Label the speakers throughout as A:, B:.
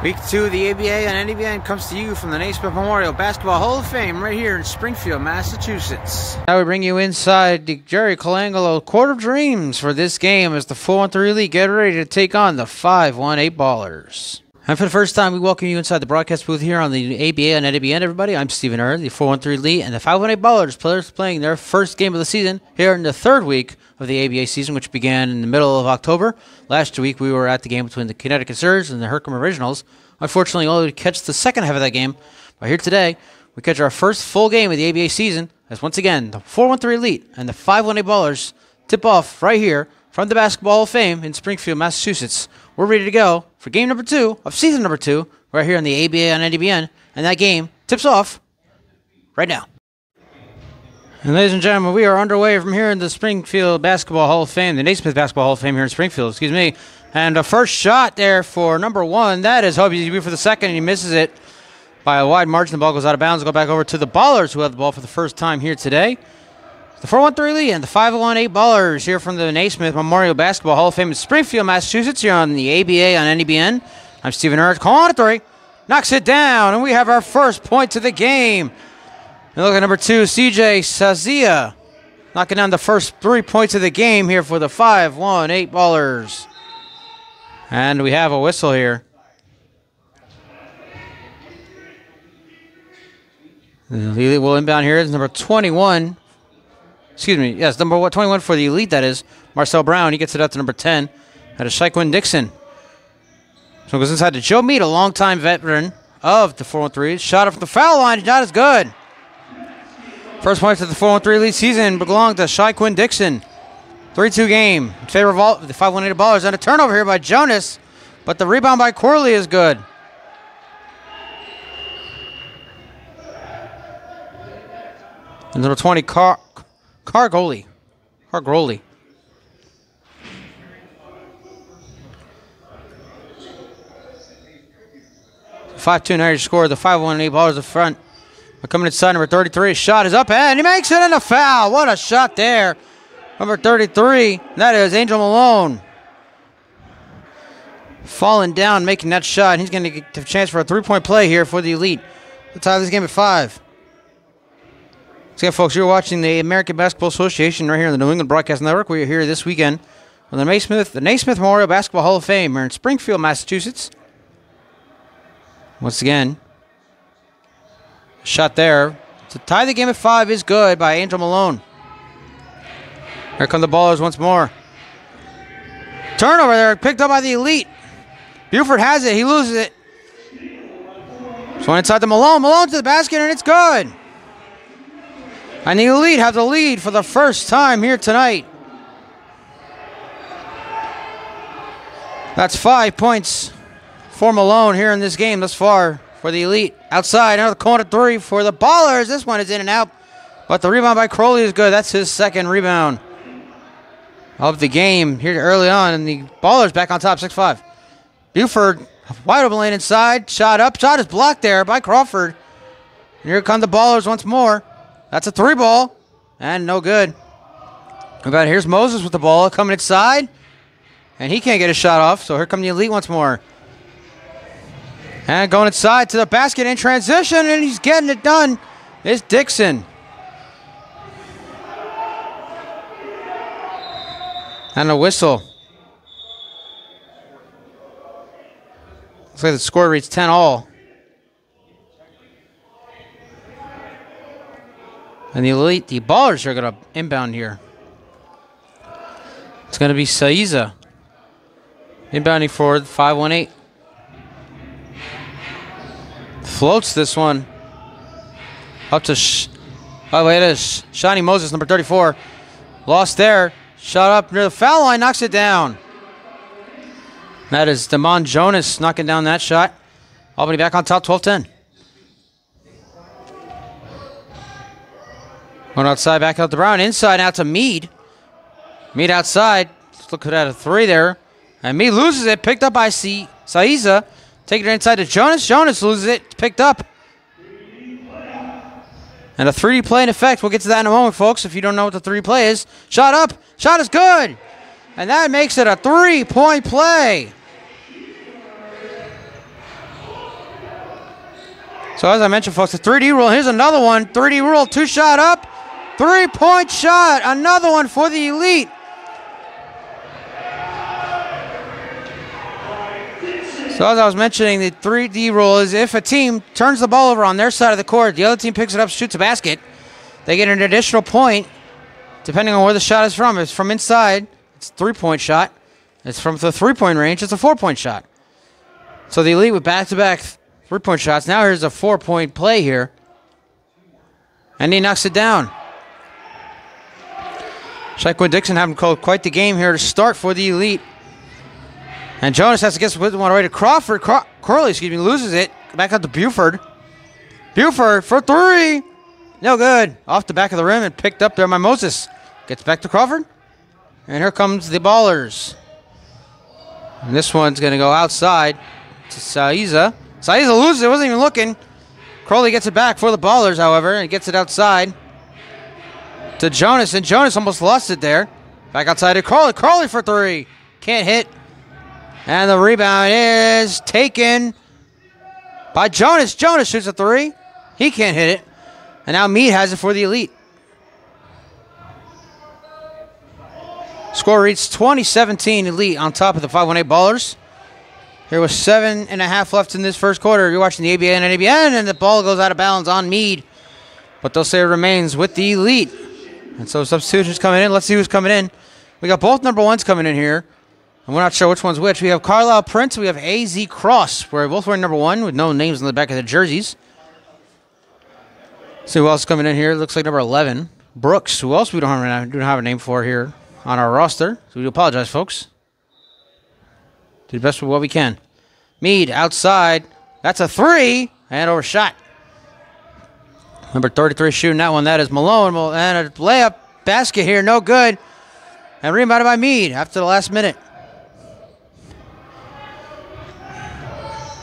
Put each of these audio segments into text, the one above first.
A: Week 2 of the ABA and NABN comes to you from the Naismith Memorial Basketball Hall of Fame right here in Springfield, Massachusetts. Now we bring you inside the Jerry Colangelo Court of Dreams for this game as the 4-1-3 Elite get ready to take on the 5-1-8 Ballers. And for the first time, we welcome you inside the broadcast booth here on the ABA and NABN, everybody. I'm Stephen Err, the 4-1-3 Elite, and the 5-1-8 Ballers players playing their first game of the season here in the third week of the ABA season, which began in the middle of October. Last week, we were at the game between the Connecticut Surge and the Herkimer Originals. Unfortunately, only to catch the second half of that game. But here today, we catch our first full game of the ABA season, as once again, the 4-1-3 Elite and the 5-1-8 Ballers tip off right here from the Basketball Hall of Fame in Springfield, Massachusetts. We're ready to go for game number 2 of season number 2, right here on the ABA and NABN, and that game tips off right now. And ladies and gentlemen, we are underway from here in the Springfield Basketball Hall of Fame, the Naismith Basketball Hall of Fame here in Springfield, excuse me. And the first shot there for number 1, that is Hobie for the second, and he misses it by a wide margin. The ball goes out of bounds. Go back over to the Ballers, who have the ball for the first time here today. The 4-1-3 Elite and the 5-1-8 Ballers here from the Naismith Memorial Basketball Hall of Fame in Springfield, Massachusetts, here on the ABA on NABN. I'm Stephen Err, calling a 3. Knocks it down, and we have our first point to the game. And look at number 2, CJ Sazia, knocking down the first 3 points of the game here for the 5-1-8 Ballers. And we have a whistle here. The Elite will inbound here. It's number 21. Excuse me. Yes, number 21 for the Elite, that is. Marcel Brown. He gets it up to number 10. That is Shaquin Dixon. So it goes inside to Joe Mead, a longtime veteran of the 4-1-3. Shot up from the foul line. Not as good. First points of the 4-1-3 Elite season belong to Shaquin Dixon. 3-2 game in favor of the 5-1-8 Ballers. And a turnover here by Jonas, but the rebound by Corley is good. And number 20, Cargoli. 5-2 Irish score. The 5-1-8 Ballers up front. Coming inside, number 33. Shot is up, and he makes it in a foul. What a shot there. Number 33, that is Angel Malone. Falling down, making that shot. He's going to get a chance for a 3-point play here for the Elite. Let's tie this game at 5. So again, folks, you're watching the American Basketball Association right here on the New England Broadcast Network. We are here this weekend on the Naismith Memorial Basketball Hall of Fame here in Springfield, Massachusetts. Once again, shot there to tie the game at 5 is good by Angel Malone. Here come the Ballers once more. Turnover there, picked up by the Elite. Buford has it, he loses it. So inside to Malone. Malone to the basket, and it's good. And the Elite have the lead for the first time here tonight. That's 5 points for Malone here in this game thus far for the Elite. Outside, another corner 3 for the Ballers. This one is in and out, but the rebound by Crowley is good. That's his second rebound of the game here early on, and the Ballers back on top, 6-5. Buford, wide open lane inside, shot up, shot is blocked there by Crawford. And here come the Ballers once more. That's a 3-ball, and no good. Here's Moses with the ball, coming inside, and he can't get a shot off, so here come the Elite once more. And going inside to the basket in transition, and he's getting it done. It's Dixon. And a whistle. Looks like the score reads 10-all. And the Elite, the Ballers are going to inbound here. It's going to be Saiza inbounding for the 5-1-8. Floats this one up to it is Shawnee Moses, number 34. Lost there. Shot up near the foul line, knocks it down. That is Damon Jonas knocking down that shot. Albany back on top, 12-10. Going outside, back out to Brown. Inside, out to Mead. Mead outside. Look at a 3 there. And Mead loses it. Picked up by Saiza. Taking it inside to Jonas. Jonas loses it. Picked up. And a 3D play in effect. We'll get to that in a moment, folks, if you don't know what the 3D play is. Shot up. Shot is good. And that makes it a 3-point play. So as I mentioned, folks, the 3D rule. Here's another one. 3D rule, 2-shot up. 3-point shot. Another one for the Elite. So as I was mentioning, the 3D rule is if a team turns the ball over on their side of the court, the other team picks it up, shoots a basket, they get an additional point, depending on where the shot is from. If it's from inside, it's a 3-point shot. If it's from the 3-point range, it's a 4-point shot. So the Elite with back-to-back 3-point shots. Now here's a 4-point play here. And he knocks it down. Shaquin Dixon having called quite the game here to start for the Elite. And Jonas has to get one away to Crawford. Corley, loses it. Back out to Buford. Buford for 3. No good. Off the back of the rim and picked up there by Moses. Gets back to Crawford. And here comes the Ballers. And this one's going to go outside to Saiza. Saiza loses it. Wasn't even looking. Crowley gets it back for the Ballers, however. And gets it outside to Jonas. And Jonas almost lost it there. Back outside to Crowley. Crowley for 3. Can't hit. And the rebound is taken by Jonas. Jonas shoots a 3. He can't hit it. And now Meade has it for the Elite. Score reads 20-17 Elite on top of the 518 Ballers. There was 7.5 left in this first quarter. You're watching the ABA and NABN, and the ball goes out of bounds on Meade. But they'll say it remains with the Elite. And so substitutions coming in. Let's see who's coming in. We got both number 1s coming in here. And we're not sure which one's which. We have Carlisle Prince. We have AZ Cross. We're both wearing number 1 with no names on the back of the jerseys. See who else is coming in here. Looks like number 11. Brooks, who else we don't have a name for here on our roster. So we do apologize, folks. Do the best with what we can. Meade outside. That's a 3. And overshot. Number 33 shooting that one. That is Malone. And a layup basket here. No good. And rebounded by Meade after the last minute.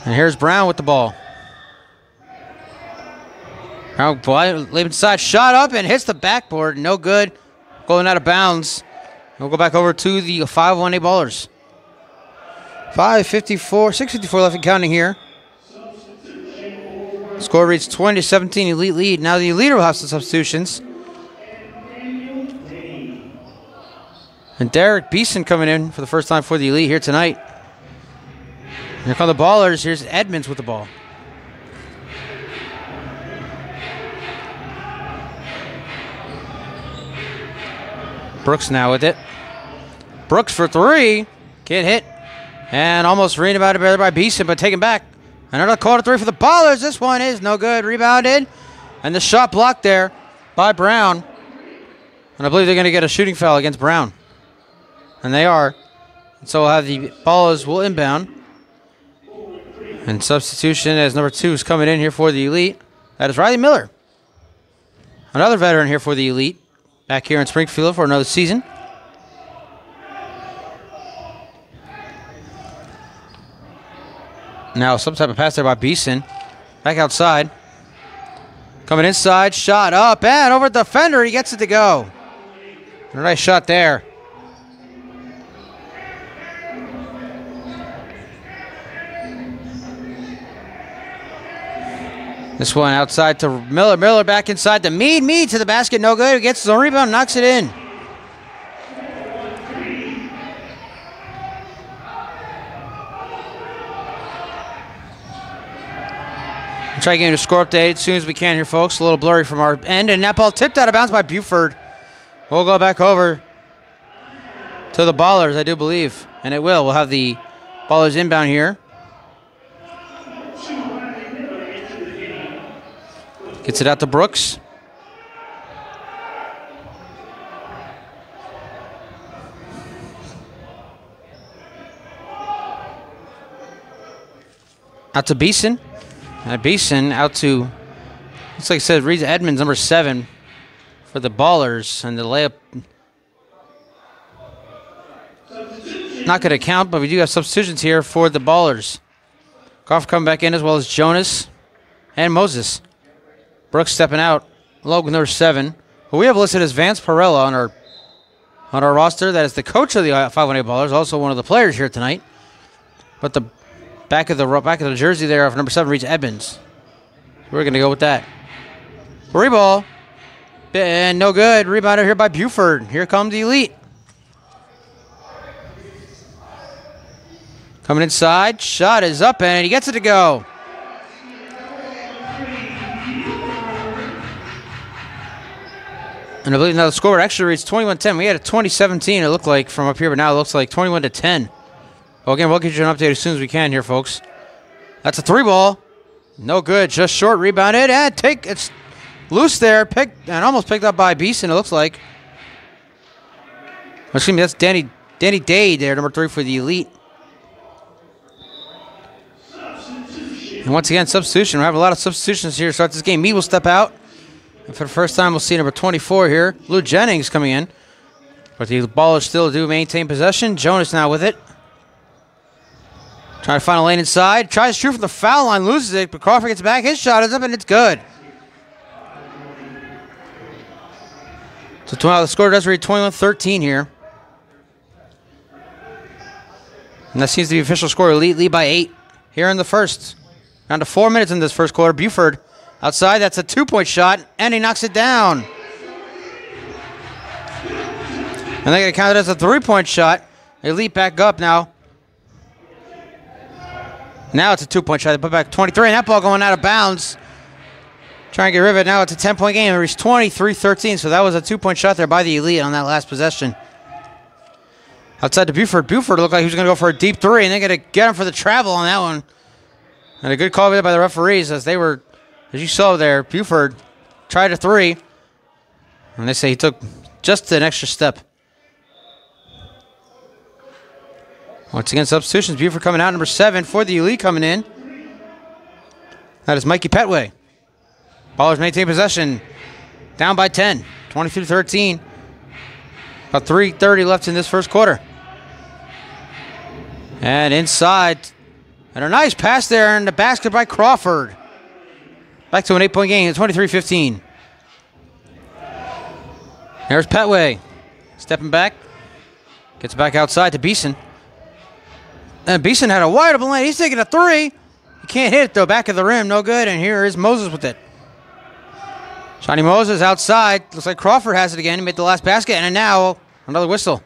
A: And here's Brown with the ball. Brown leaving side, shot up and hits the backboard. No good. Going out of bounds. We'll go back over to the 518 Ballers. 6:54 left and counting here. Score reads 20-17 Elite lead. Now the Elite will have some substitutions. And Derek Beeson coming in for the first time for the Elite here tonight. Here come the Ballers. Here's Edmonds with the ball. Brooks now with it. Brooks for 3. Can't hit. And almost rebounded by Beeson, but taken back. Another quarter 3 for the Ballers. This one is no good. Rebounded. And the shot blocked there by Brown. And I believe they're going to get a shooting foul against Brown. And they are. And so we'll have the Ballers will inbound. And substitution as number 2 is coming in here for the Elite. That is Riley Miller. Another veteran here for the Elite. Back here in Springfield for another season. Now some type of pass there by Beeson. Back outside. Coming inside. Shot up and over the defender. He gets it to go. A nice shot there. This one outside to Miller. Miller back inside to Meade. Meade to the basket. No good. He gets his own rebound. Knocks it in. We'll try getting a score update as soon as we can here, folks. A little blurry from our end. And that ball tipped out of bounds by Buford. We'll go back over to the Ballers, I do believe. And it will. We'll have the Ballers inbound here. Gets it out to Brooks. Out to Beeson. Beeson out to, looks like I said, reads Edmonds, number 7 for the Ballers. And the layup, not going to count, but we do have substitutions here for the Ballers. Crawford coming back in as well as Jonas and Moses. Brooks stepping out, Logan number 7. Who we have listed as Vance Perella on our roster. That is the coach of the 518 Ballers, also one of the players here tonight. But the back of the jersey there of number 7 reads Edmonds. We're going to go with that. Free ball. And no good. Rebounded here by Buford. Here comes the Elite. Coming inside. Shot is up and he gets it to go. And I believe now the score actually reads 21-10. We had a 20-17 it looked like from up here, but now it looks like 21-10. Well, again, we'll get you an update as soon as we can here, folks. That's a three ball. No good. Just short. Rebounded. And it's loose there. And almost picked up by Beeson, it looks like. Excuse me, that's Danny Day there, number 3 for the Elite. And once again, substitution. We have a lot of substitutions here to start this game. Mead will step out. And for the first time, we'll see number 24 here. Lou Jennings coming in. But the ball is still to maintain possession. Jonas now with it. Trying to find a lane inside. Tries to shoot from the foul line. Loses it. But Crawford gets back. His shot is up and it's good. So the score does read 21-13 here. And that seems to be the official score. Elite lead by 8 here in the first. Down to 4 minutes in this first quarter. Buford outside. That's a 2-point shot. And he knocks it down. And they're going to count it as a 3-point shot. Elite back up now. Now it's a 2-point shot. They put back 23. And that ball going out of bounds. Trying to get rid of it. Now it's a 10-point game. It reached 23-13. So that was a 2-point shot there by the Elite on that last possession. Outside to Buford. Buford looked like he was going to go for a deep 3. And they're going to get him for the travel on that one. And a good call there by the referees as they were, as you saw there, Buford tried a 3. And they say he took just an extra step. Once again, substitutions. Buford coming out, number 7 for the Elite coming in. That is Mikey Petway. Ballers maintain possession. Down by 10, 22-13. About 3:30 left in this first quarter. And inside. And a nice pass there in the basket by Crawford. Back to an 8-point game, 23-15. There's Petway. Stepping back. Gets back outside to Beeson. And Beeson had a wide open lane. He's taking a 3. He can't hit it, though. Back of the rim. No good. And here is Moses with it. Johnny Moses outside. Looks like Crawford has it again. He made the last basket. And now another whistle.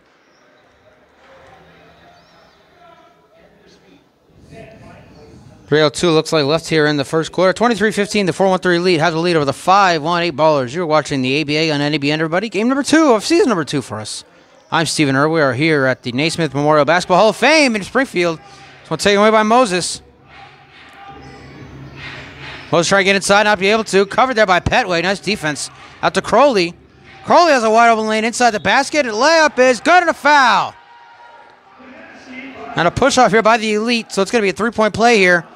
A: .302 looks like left here in the first quarter. 23-15, the 4-1-3 lead has a lead over the 5-1-8 Ballers. You're watching the ABA on NABN, everybody. Game number 2 of season number 2 for us. I'm Stephen Err. We are here at the Naismith Memorial Basketball Hall of Fame in Springfield. This one taken away by Moses. Moses trying to get inside, not be able to. Covered there by Petway. Nice defense. Out to Crowley. Crowley has a wide open lane inside the basket. And layup is good and a foul. And a push off here by the Elite. So it's going to be a 3-point play here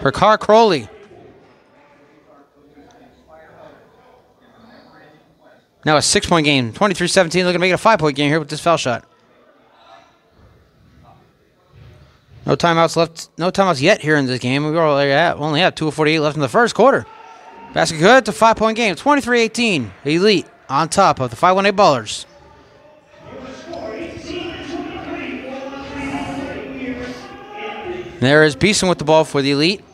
A: for Carr Crowley. Now a 6-point game. 23-17. Looking to make it a 5-point game here with this foul shot. No timeouts left. No timeouts yet here in this game. We only have 2:48 left in the first quarter. Basket good. It's a 5-point game. 23-18. Elite on top of the 5-1-8 Ballers. There is Beeson with the ball for the Elite.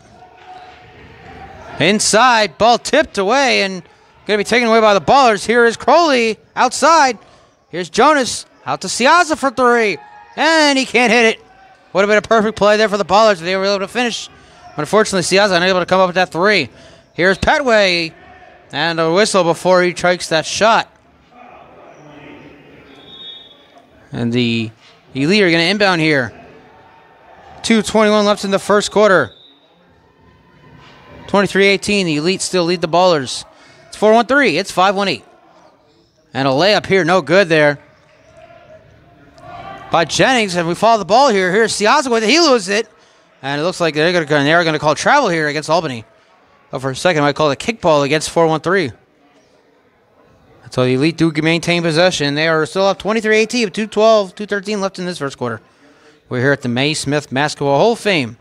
A: Inside, ball tipped away and going to be taken away by the Ballers. Here is Crowley outside. Here's Jonas out to Siaza for 3. And he can't hit it. Would have been a perfect play there for the Ballers if they were able to finish. But unfortunately, Siaza unable to come up with that 3. Here's Petway. And a whistle before he strikes that shot. And the Elite are going to inbound here. 2:21 left in the first quarter. 23-18. The Elite still lead the Ballers. It's 4-1-3. It's 5-1-8. And a layup here. No good there by Jennings. And we follow the ball here. Here's Siaza with it. He loses it. And it looks like they're going to call travel here against Albany. But for a second, I might call it a kickball against 4-1-3. So the Elite do maintain possession. They are still up 23-18 with 2:13 left in this first quarter. We're here at the May Smith Basketball Hall of Fame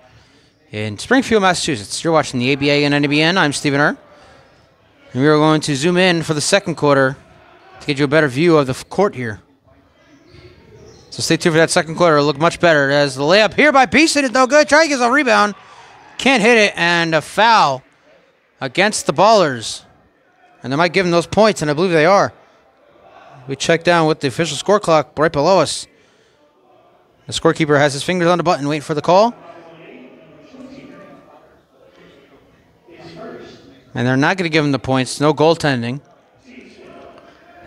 A: in Springfield, Massachusetts. You're watching the ABA and NABN. I'm Stephen Err. And we are going to zoom in for the second quarter to get you a better view of the court here. So stay tuned for that second quarter. It'll look much better as the layup here by Beeson is no good. Trying to get a rebound. can't hit it, and a foul against the Ballers. And they might give them those points, and I believe they are. We check down with the official score clock right below us. The scorekeeper has his fingers on the button, waiting for the call. And they're not going to give them the points. No goaltending.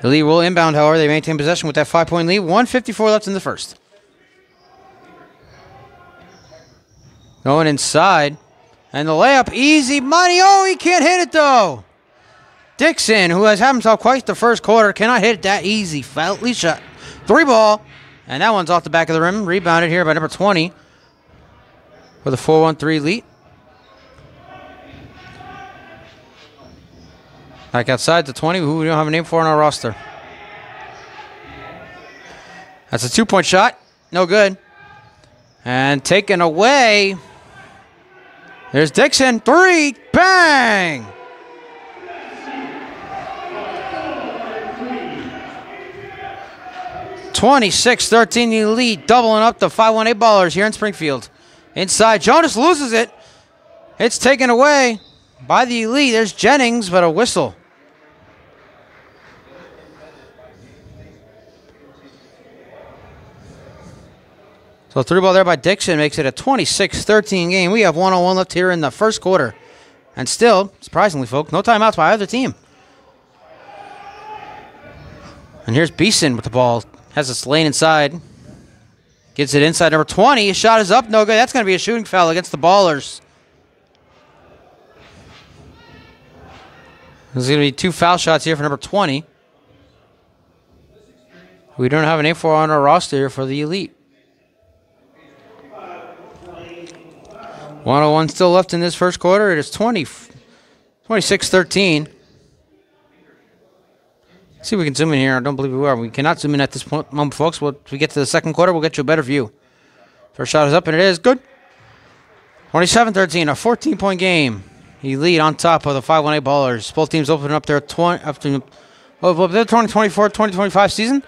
A: The lead will inbound, however. They maintain possession with that 5-point lead. 1:54 left in the first. Going inside. And the layup, easy money. Oh, he can't hit it, though. Dixon, who has had himself quite the first quarter, cannot hit it that easy. Foul shot. 3-ball. And that one's off the back of the rim. Rebounded here by number 20 with a 4-1-3 lead. Back outside to 20, who we don't have a name for on our roster. That's a 2-point shot. No good. And taken away. There's Dixon. 3. Bang! (26-13) the lead, doubling up the 5-1-8 Ballers here in Springfield. Inside, Jonas loses it. It's taken away by the Elite. There's Jennings, but a whistle. So 3-ball there by Dixon makes it a 26-13 game. We have 1-on-1 left here in the first quarter. And still, surprisingly, folks, no timeouts by either team. And here's Beeson with the ball. Has this lane inside. Gets it inside number 20. His shot is up. No good. That's going to be a shooting foul against the Ballers. There's going to be 2 foul shots here for number 20. We don't have a name for on our roster here for the Elite. 101 still left in this first quarter. It is 26-13. See if we can zoom in here. I don't believe we are. We cannot zoom in at this moment, folks. When we get to the second quarter, we'll get you a better view. First shot is up, and it is good. 27-13, a 14-point game. Elite on top of the 5-1-8 Ballers. Both teams opening up their 2024-2025 season.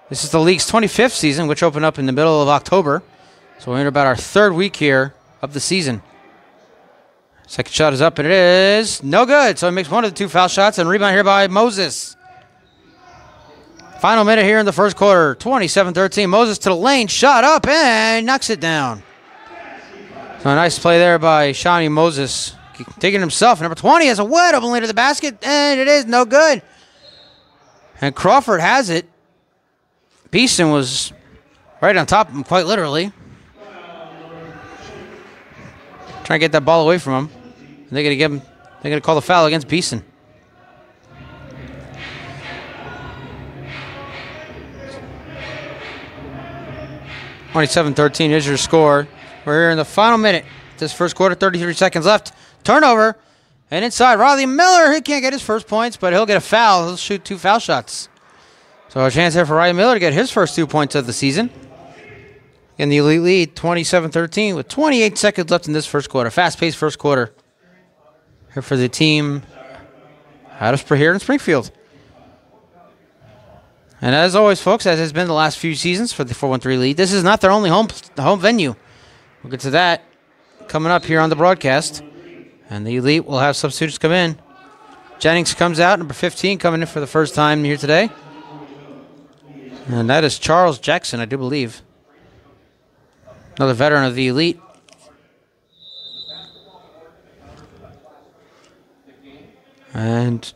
A: This is the league's 25th season, which opened up in the middle of October. So we're in about our 3rd week here of the season. Second shot is up, and it is no good. So he makes one of the 2 foul shots, and rebound here by Moses. Final minute here in the first quarter. 27-13. Moses to the lane. Shot up and knocks it down. So a nice play there by Shawnee Moses. Taking himself. Number 20 has a wide open lane to the basket. And it is no good. And Crawford has it. Beeson was right on top of him, quite literally. Trying to get that ball away from him. And they're going to call the foul against Beeson. (27-13) is your score. We're here in the final minute. This first quarter, 33 seconds left. Turnover. And inside, Riley Miller. He can't get his first points, but he'll get a foul. He'll shoot 2 foul shots. So a chance here for Riley Miller to get his first 2 points of the season. In the Elite lead, 27-13, with 28 seconds left in this first quarter. Fast-paced first quarter here for the team out of here in Springfield. And as always, folks, as has been the last few seasons for the 4-1-3 lead, this is not their only home venue. We'll get to that coming up here on the broadcast. And the Elite will have substitutes come in. Jennings comes out, number 15, coming in for the first time here today. And that is Charles Jackson, I do believe. Another veteran of the Elite. And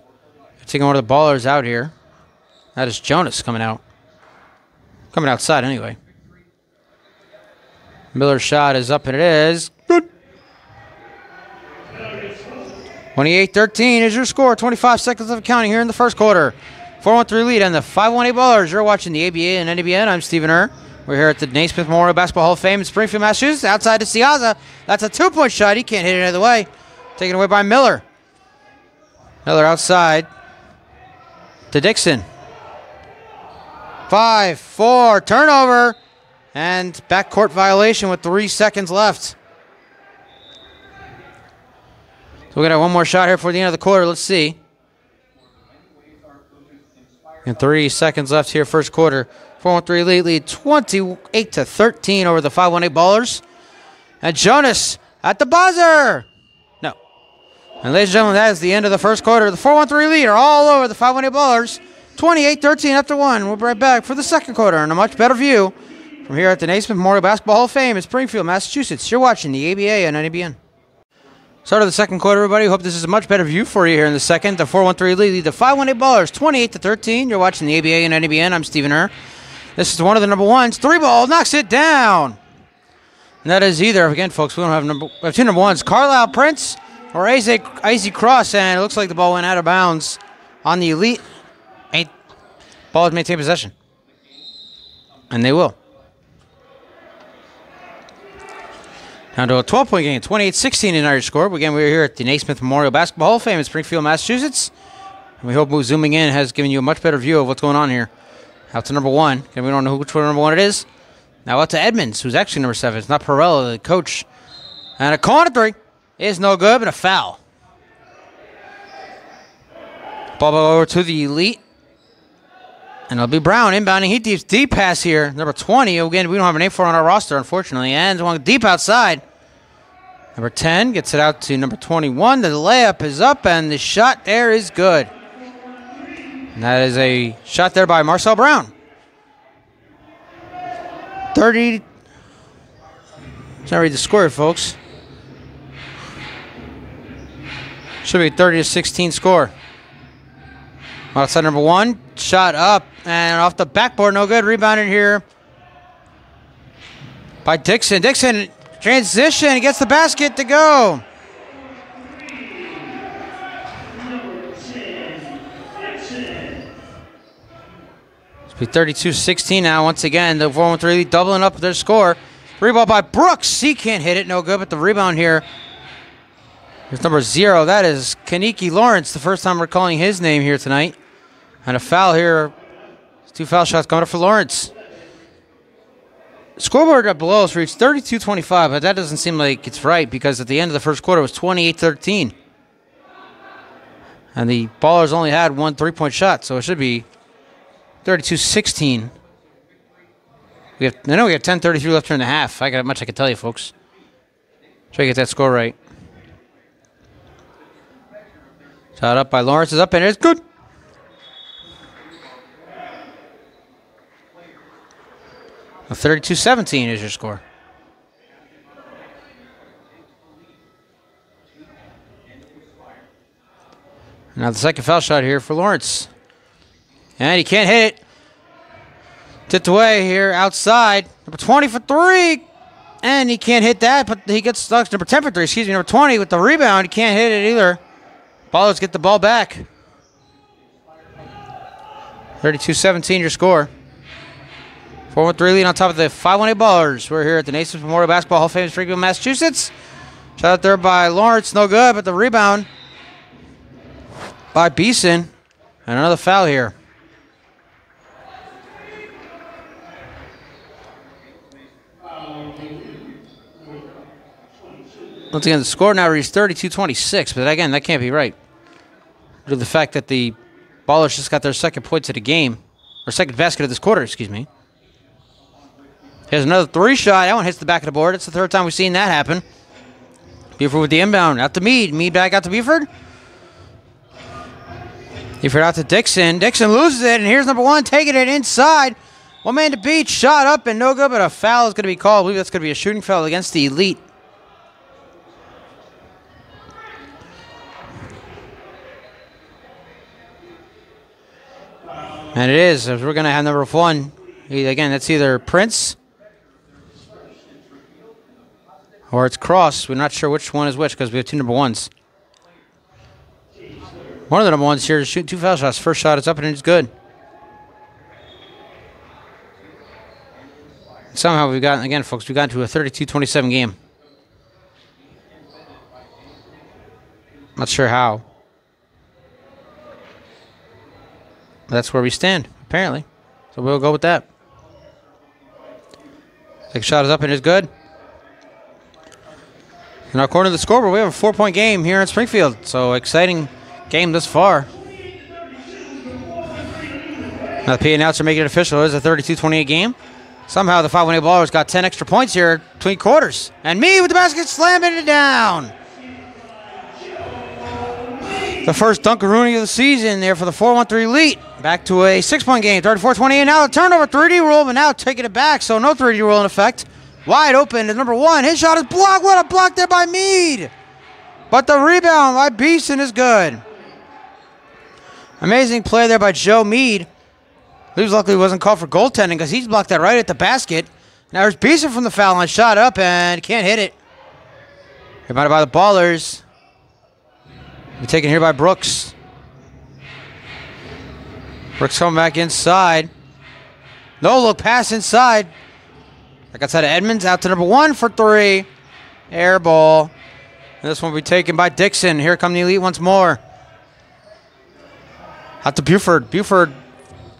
A: taking one of the Ballers out here. That is Jonas coming out. Coming outside anyway. Miller's shot is up, and it is good. 28-13 is your score. 25 seconds of counting here in the first quarter. 4-1-3 lead and the 5-1-8 Ballers. You're watching the ABA and NABN. I'm Stephen Err. We're here at the Naismith Memorial Basketball Hall of Fame in Springfield, Massachusetts. Outside to Ciazza. That's a 2-point shot. He can't hit it either way. Taken away by Miller. Miller outside to Dixon. 5-4 turnover and backcourt violation with 3 seconds left. So we're going to have one more shot here for the end of the quarter. Let's see. And 3 seconds left here, first quarter. 4-1-3 lead 28-13 over the 5-1-8 Ballers. And Jonas at the buzzer. No. And ladies and gentlemen, that is the end of the first quarter. The 4-1-3 lead are all over the 518 Ballers. 28-13 after 1. We'll be right back for the second quarter and a much better view from here at the Naismith Memorial Basketball Hall of Fame in Springfield, Massachusetts. You're watching the ABA on NABN. Start of the second quarter, everybody. Hope this is a much better view for you here in the second. The 4-1-3 lead the 518 Ballers 28-13. You're watching the ABA on NABN. I'm Stephen Herr. This is one of the number ones. 3-ball knocks it down. And that is either, again, folks, we have two number ones. Carlisle Prince or Isaac Cross, and it looks like the ball went out of bounds on the Elite. Ball has maintained possession. And they will. Down to a 12-point game, 28-16 in Irish score. Again, we're here at the Naismith Memorial Basketball Hall of Fame in Springfield, Massachusetts. And we hope zooming in has given you a much better view of what's going on here. Out to number one. And we don't know which one number one it is. Now out to Edmonds, who's actually number 7. It's not Perella, the coach. And a corner three is no good, but a foul. Ball over to the Elite. And it'll be Brown inbounding. He deep pass here. Number 20. Again, we don't have a name for it on our roster, unfortunately. And one deep outside. Number 10 gets it out to number 21. The layup is up, and the shot there is good. And that is a shot there by Marcel Brown. 30. Let's not read the score, folks. Should be 30-16 score. Outside number 1. Shot up and off the backboard. No good. Rebounded here by Dixon. Dixon transition. He gets the basket to go. It's be 32-16 now. Once again, the 4-1-3 doubling up their score. Rebound by Brooks. He can't hit it. No good. But the rebound here is number 0. That is Kaniki Lawrence. The first time we're calling his name here tonight. And a foul here. 2 foul shots coming up for Lawrence. Scoreboard up below us reached 32-25, but that doesn't seem like it's right because at the end of the first quarter it was 28-13. And the Ballers only had 1 3-point shot, so it should be 32-16. I know we have 10:33 left here in the half. I got much I can tell you, folks. Try to get that score right. Shot up by Lawrence is up, and it's good. 32-17 is your score. Now the second foul shot here for Lawrence. And he can't hit it. Tipped away here outside. Number 20 for 3. And he can't hit that, but he gets stuck. Number 10 for 3, excuse me. Number 20 with the rebound. He can't hit it either. Ballers get the ball back. 32-17 your score. 4-1-3 lead on top of the 518 Ballers. We're here at the Naismith Memorial Basketball Hall of Fame in Springfield, Massachusetts. Shot out there by Lawrence. No good, but the rebound by Beeson. And another foul here. Once again, the score now reads 32-26, but again, that can't be right. Due to the fact that the Ballers just got their second points of the game, or second basket of this quarter, excuse me. Here's another 3 shot. That one hits the back of the board. It's the 3rd time we've seen that happen. Buford with the inbound. Out to Mead. Mead back out to Buford. Buford out to Dixon. Dixon loses it, and here's number 1 taking it inside. One man to beat. Shot up and no good, but a foul is going to be called. I believe that's going to be a shooting foul against the Elite. And it is. We're going to have number 1. Again, that's either Prince or it's Cross. We're not sure which one is which because we have 2 number 1s. One of the number 1s here is shooting 2 foul shots. First shot is up and it's good. Somehow we've gotten, again, folks, we've gotten to a 32-27 game. Not sure how. But that's where we stand, apparently. So we'll go with that. Second shot is up and it's good. And according to the scoreboard, we have a 4-point game here in Springfield. So exciting game thus far. Now the PA announcer making it official. It is a 32-28 game. Somehow the 518 Ballers got 10 extra points here between quarters. And Mead with the basket, slamming it down. The first Dunkaroonie of the season there for the 413 Elite. Back to a 6-point game, 34-28. Now a turnover, 3D rule, but now taking it back, so no 3D rule in effect. Wide open to number 1. His shot is blocked. What a block there by Mead. But the rebound by Beeson is good. Amazing play there by Joe Mead. He luckily wasn't called for goaltending because he's blocked that right at the basket. Now there's Beeson from the foul line. Shot up and can't hit it. Rebounded by the Ballers. Taken here by Brooks. Brooks coming back inside. No look pass inside. Back outside of Edmonds. Out to number 1 for 3. Air ball. And this one will be taken by Dixon. Here come the Elite once more. Out to Buford. Buford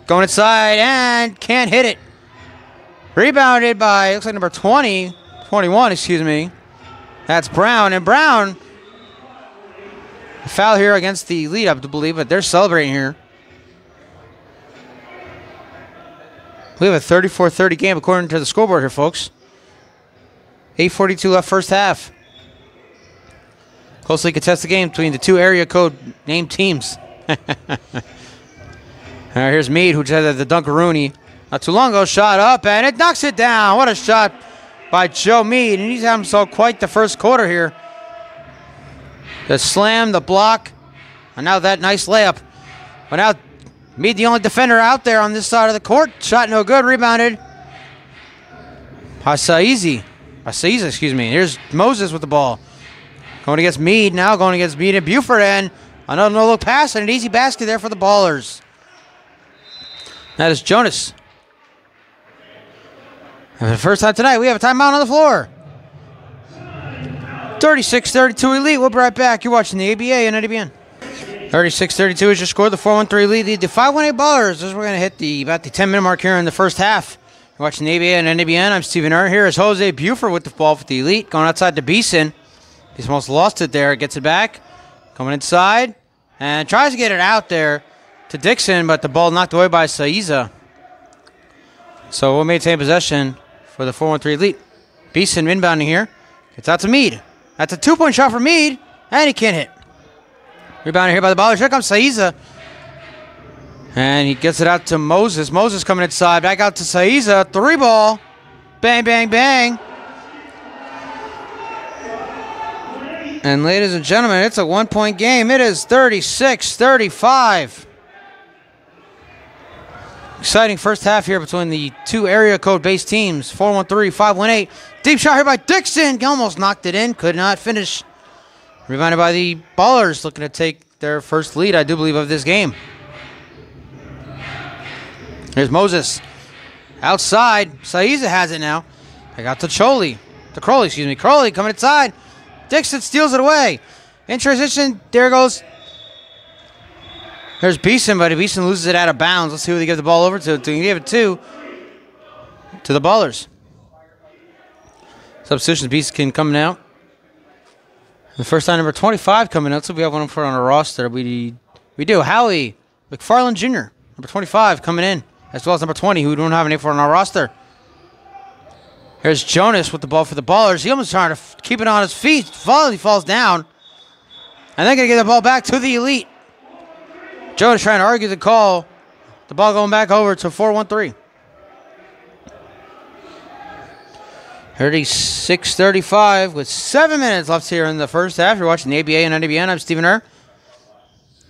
A: going inside and can't hit it. Rebounded by, looks like number 21, excuse me. That's Brown. And Brown, a foul here against the Elite, I believe, but they're celebrating here. We have a 34-30 game according to the scoreboard here, folks. 8:42 left first half. Closely contested game between the two area code named teams. All right, here's Mead, who just had the Dunkaroonie not too long ago. Shot up, and it knocks it down. What a shot by Joe Mead, and he's having himself quite the first quarter here. The slam, the block, and now that nice layup. But now Mead, the only defender out there on this side of the court. Shot no good, rebounded. Saiza, excuse me. Here's Moses with the ball. Going against Mead now, going against Mead and Buford, and another no-look pass and an easy basket there for the Ballers. That is Jonas. And for the first time tonight, we have a timeout on the floor. 36-32 Elite. We'll be right back. You're watching the ABA and NDBN. 36-32 is your score. The 413 Elite lead the 518 Ballers. As we're going to hit about the 10-minute mark here in the first half. You're watching the ABA and NDBN. I'm Stephen Earn. Here is Jose Buford with the ball for the Elite. Going outside to Beeson. He's almost lost it there. Gets it back. Coming inside. And tries to get it out there to Dixon, but the ball knocked away by Saiza. So we'll maintain possession for the 413 Elite. Beeson inbounding here. Gets out to Mead. That's a 2-point shot for Mead, and he can't hit. Rebounded here by the Ballers. Here comes Saiza. And he gets it out to Moses. Moses coming inside. Back out to Saiza. 3-ball. Bang, bang, bang. And ladies and gentlemen, it's a 1-point game. It is 36-35. Exciting first half here between the two area code-based teams. 413, 518. Deep shot here by Dixon. Almost knocked it in. Could not finish. Rebounded by the Ballers, looking to take their first lead, I do believe, of this game. Here's Moses. Outside. Saiza has it now. I got to Crowley, excuse me. Crowley coming inside. Dixon steals it away. In transition, there goes. There's Beeson, but Beeson loses it out of bounds. Let's see who they give the ball over to. They give it to the Ballers. Substitutions, Beeson coming out. The first time, number 25 coming out. So we have one for on our roster. We do. Howie McFarland Jr., number 25 coming in, as well as number 20, who we don't have any for on our roster. Here's Jonas with the ball for the Ballers. He almost trying to keep it on his feet. He falls down. And they're going to get the ball back to the Elite. Jonas trying to argue the call. The ball going back over to 413. 36-35 with 7 minutes left here in the first half. You're watching the ABA and NDBN. I'm Stephen Earn.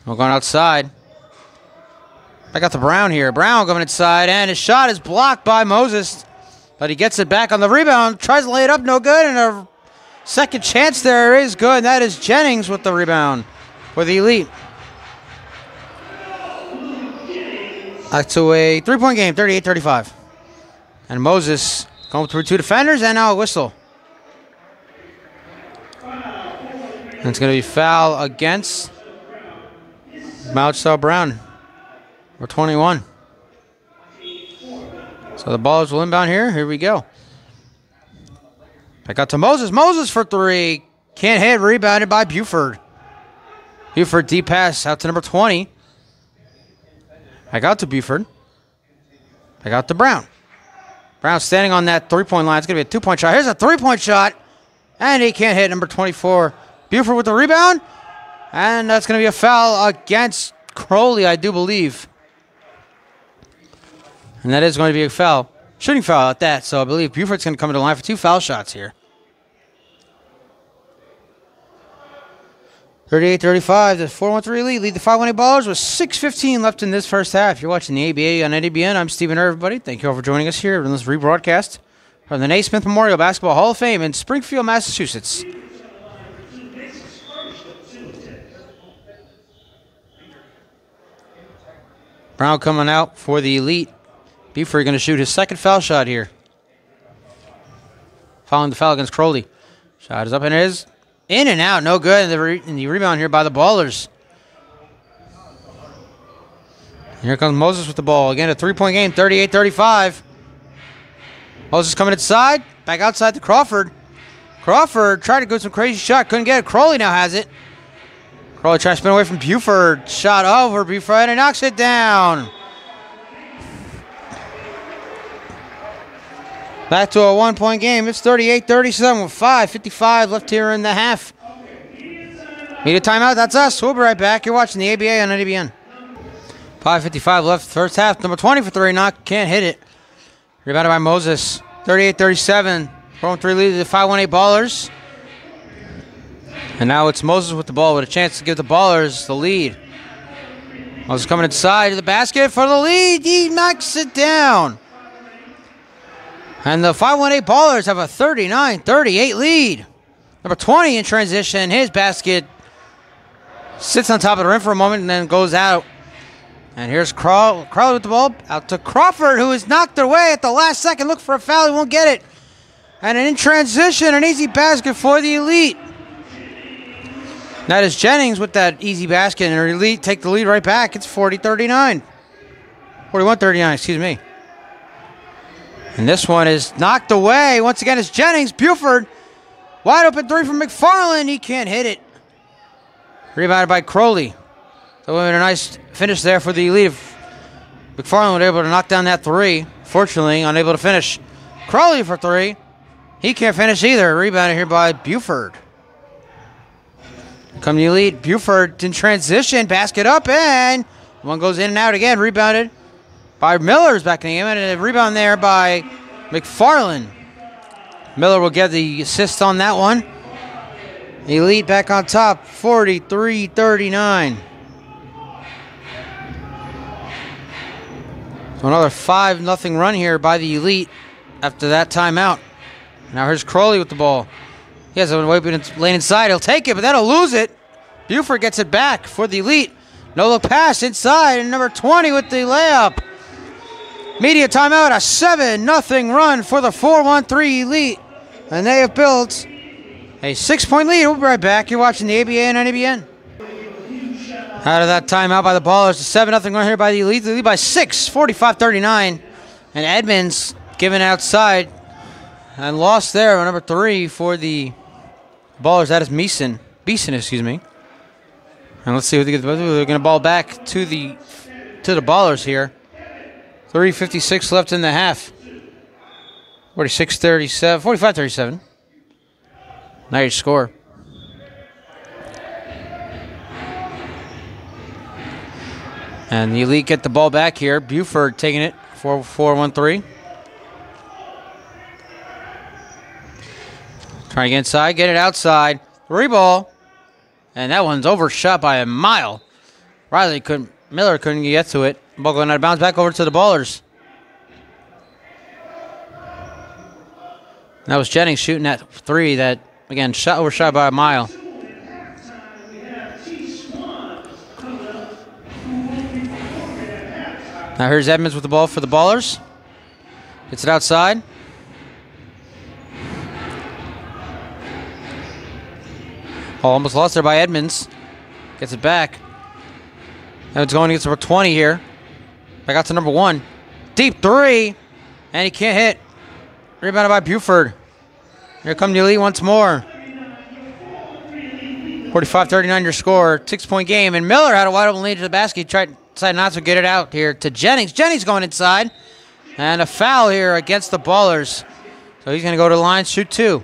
A: We're going outside. I got the Brown here. Brown coming inside, and his shot is blocked by Moses. But he gets it back on the rebound. Tries to lay it up, no good. And a second chance there is good. And that is Jennings with the rebound for the Elite. Back to a 3-point game, 38-35. And Moses going through 2 defenders, and now a whistle. And it's going to be foul against Mouchsell Brown, or 21. So the Ballers will inbound here. Here we go. Back out to Moses. Moses for 3. Can't hit. Rebounded by Buford. Buford deep pass out to number 20. Back out to Buford. Back out to Brown. Brown standing on that three-point line. It's going to be a two-point shot. Here's a three-point shot. And he can't hit. Number 24, Buford with the rebound. And that's going to be a foul against Crowley, I do believe. And that is going to be a foul. Shooting foul at that. So I believe Buford's going to come to the line for 2 foul shots here. 38-35, the 4-1-3 lead the 5-1-8 Ballers with 6:15 left in this first half. You're watching the ABA on NABN. I'm Stephen Irv, everybody. Thank you all for joining us here in this rebroadcast from the Naismith Memorial Basketball Hall of Fame in Springfield, Massachusetts. Brown coming out for the Elite. Buford going to shoot his second foul shot here. Following the foul against Crowley. Shot is up and it is. In and out, no good. And the rebound here by the Ballers. And here comes Moses with the ball. Again, a three-point game, 38-35. Moses coming inside. Back outside to Crawford. Crawford tried to go some crazy shot. Couldn't get it. Crowley now has it. Crowley trying to spin away from Buford. Shot over Buford and knocks it down. Back to a one-point game. It's 38-37 with 5:55 left here in the half. Media timeout. That's us. We'll be right back. You're watching the ABA on NABN. 5:55 left first half. Number 20 for 3. Knock. Can't hit it. Rebounded by Moses. 38-37. 4-3 lead to the 5-1-8 Ballers. And now it's Moses with the ball with a chance to give the Ballers the lead. Moses coming inside to the basket for the lead. He knocks it down. And the 5-1-8 Ballers have a 39-38 lead. Number 20 in transition. His basket sits on top of the rim for a moment and then goes out. And here's Crowley with the ball. Out to Crawford, who is knocked away at the last second. Look for a foul. He won't get it. And in transition, an easy basket for the Elite. That is Jennings with that easy basket. And the Elite take the lead right back. It's 40-39. 41-39, excuse me. And this one is knocked away. Once again, it's Jennings. Buford. Wide open three from McFarland. He can't hit it. Rebounded by Crowley. So a nice finish there for the Elite. McFarland was able to knock down that three. Fortunately, unable to finish. Crowley for 3. He can't finish either. Rebounded here by Buford. Come the Elite. Buford in transition. Basket up and one goes in and out again. Rebounded by Miller's back in the game, and a rebound there by McFarland. Miller will get the assist on that one. Elite back on top, 43-39. So another 5-0 run here by the Elite after that timeout. Now here's Crowley with the ball. He has a lane inside. He'll take it, but that'll lose it. Buford gets it back for the Elite. No look pass inside, and number 20 with the layup. Media timeout, a 7-0 run for the 4-1-3 Elite. And they have built a 6-point lead. We'll be right back. You're watching the ABA and NABN. Out of that timeout by the Ballers, a 7-0 run here by the Elite. They lead by 6, 45-39. And Edmonds given outside and lost there. Number 3 for the Ballers. That is Beeson, excuse me. And let's see what they're going to ball back to the Ballers here. 3:56 left in the half. 46-37, 45-37. Now your score. And the Elite get the ball back here. Buford taking it. 4-1-3. Trying to get inside, get it outside. 3 ball. And that one's overshot by a mile. Miller couldn't get to it. Ball going out of bounds back over to the Ballers. That was Jennings shooting that 3 that, again, overshot by a mile. Now here's Edmonds with the ball for the Ballers. Gets it outside. Oh, almost lost there by Edmonds. Gets it back. Edmonds going against number 20 here. Back out to number 1. Deep 3. And he can't hit. Rebounded by Buford. Here come the Elite once more. 45-39 your score. 6-point game. And Miller had a wide open lead to the basket. He decided not to get it out here to Jennings. Jennings going inside. And a foul here against the Ballers. So he's going to go to the line, shoot 2.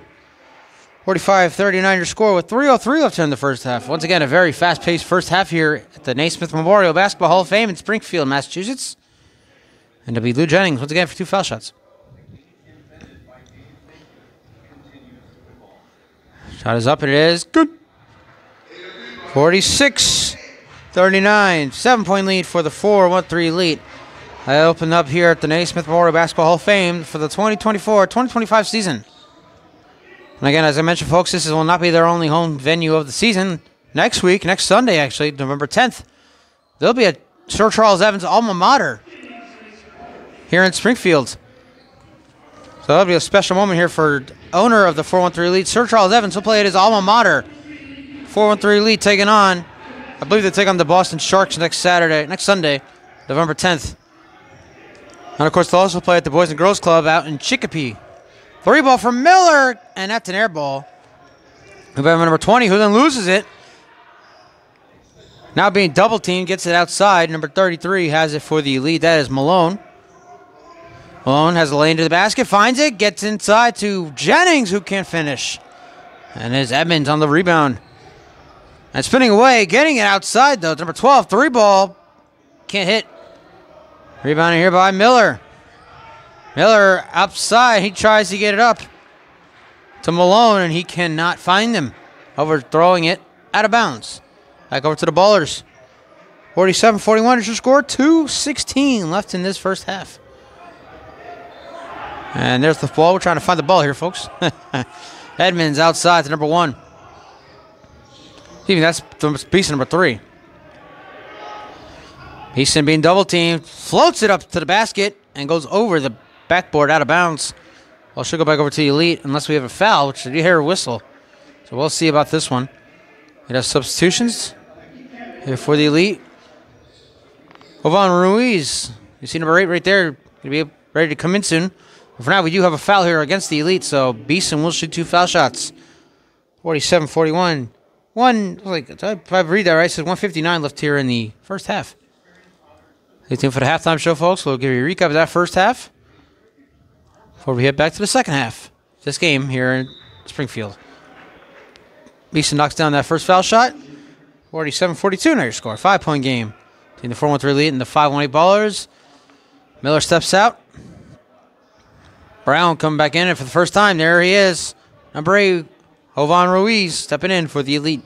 A: 45-39 your score with 3:03 left in the first half. Once again, a very fast-paced first half here at the Naismith Memorial Basketball Hall of Fame in Springfield, Massachusetts. And it'll be Lou Jennings once again for 2 foul shots. Shot is up, and it is good. 46-39, 7-point lead for the 4-1-3 lead. I opened up here at the Naismith Memorial Basketball Hall of Fame for the 2024-2025 season. And again, as I mentioned, folks, this will not be their only home venue of the season. Next week, next Sunday, actually, November 10th, there'll be a Sir Charles Evans alma mater here in Springfield. So that'll be a special moment here for owner of the 4-1-3 lead, Sir Charles Evans. He'll play at his alma mater. 4-1-3 lead taking on, I believe they take on the Boston Sharks next Sunday, November 10th. And, of course, they'll also play at the Boys and Girls Club out in Chicopee. 3-ball from Miller, and that's an air ball. Number 20, who then loses it. Now being double-teamed, gets it outside. Number 33 has it for the lead. That is Malone. Malone has a lane to the basket, finds it, gets inside to Jennings, who can't finish. And there's Edmonds on the rebound. And spinning away, getting it outside, though. Number 12, 3-ball. Can't hit. Rebounding here by Miller. Miller outside. He tries to get it up to Malone, and he cannot find him. Overthrowing it out of bounds. Back over to the Ballers. 47-41 is your score. 2:16 left in this first half. And there's the ball. We're trying to find the ball here, folks. Edmonds outside to number 1. Even that's piece number 3. Beeson being double-teamed. Floats it up to the basket and goes over the backboard out of bounds. Well, she'll go back over to the Elite unless we have a foul, which you hear a whistle. So we'll see about this one. It has substitutions here for the Elite. Jovan Ruiz. You see number 8 right there. Going to be ready to come in soon. But for now, we do have a foul here against the Elite, so Beeson will shoot 2 foul shots. 47-41. If I read that right, it says 1:59 left here in the first half. Stay tuned for the halftime show, folks. We'll give you a recap of that first half before we head back to the second half. This game here in Springfield. Beeson knocks down that first foul shot. 47-42 now your score. 5-point game between the 4-1-3 Elite and the 5-1-8 Ballers. Miller steps out. Brown coming back in, and for the first time, there he is. Number 8, Jovan Ruiz, stepping in for the Elite.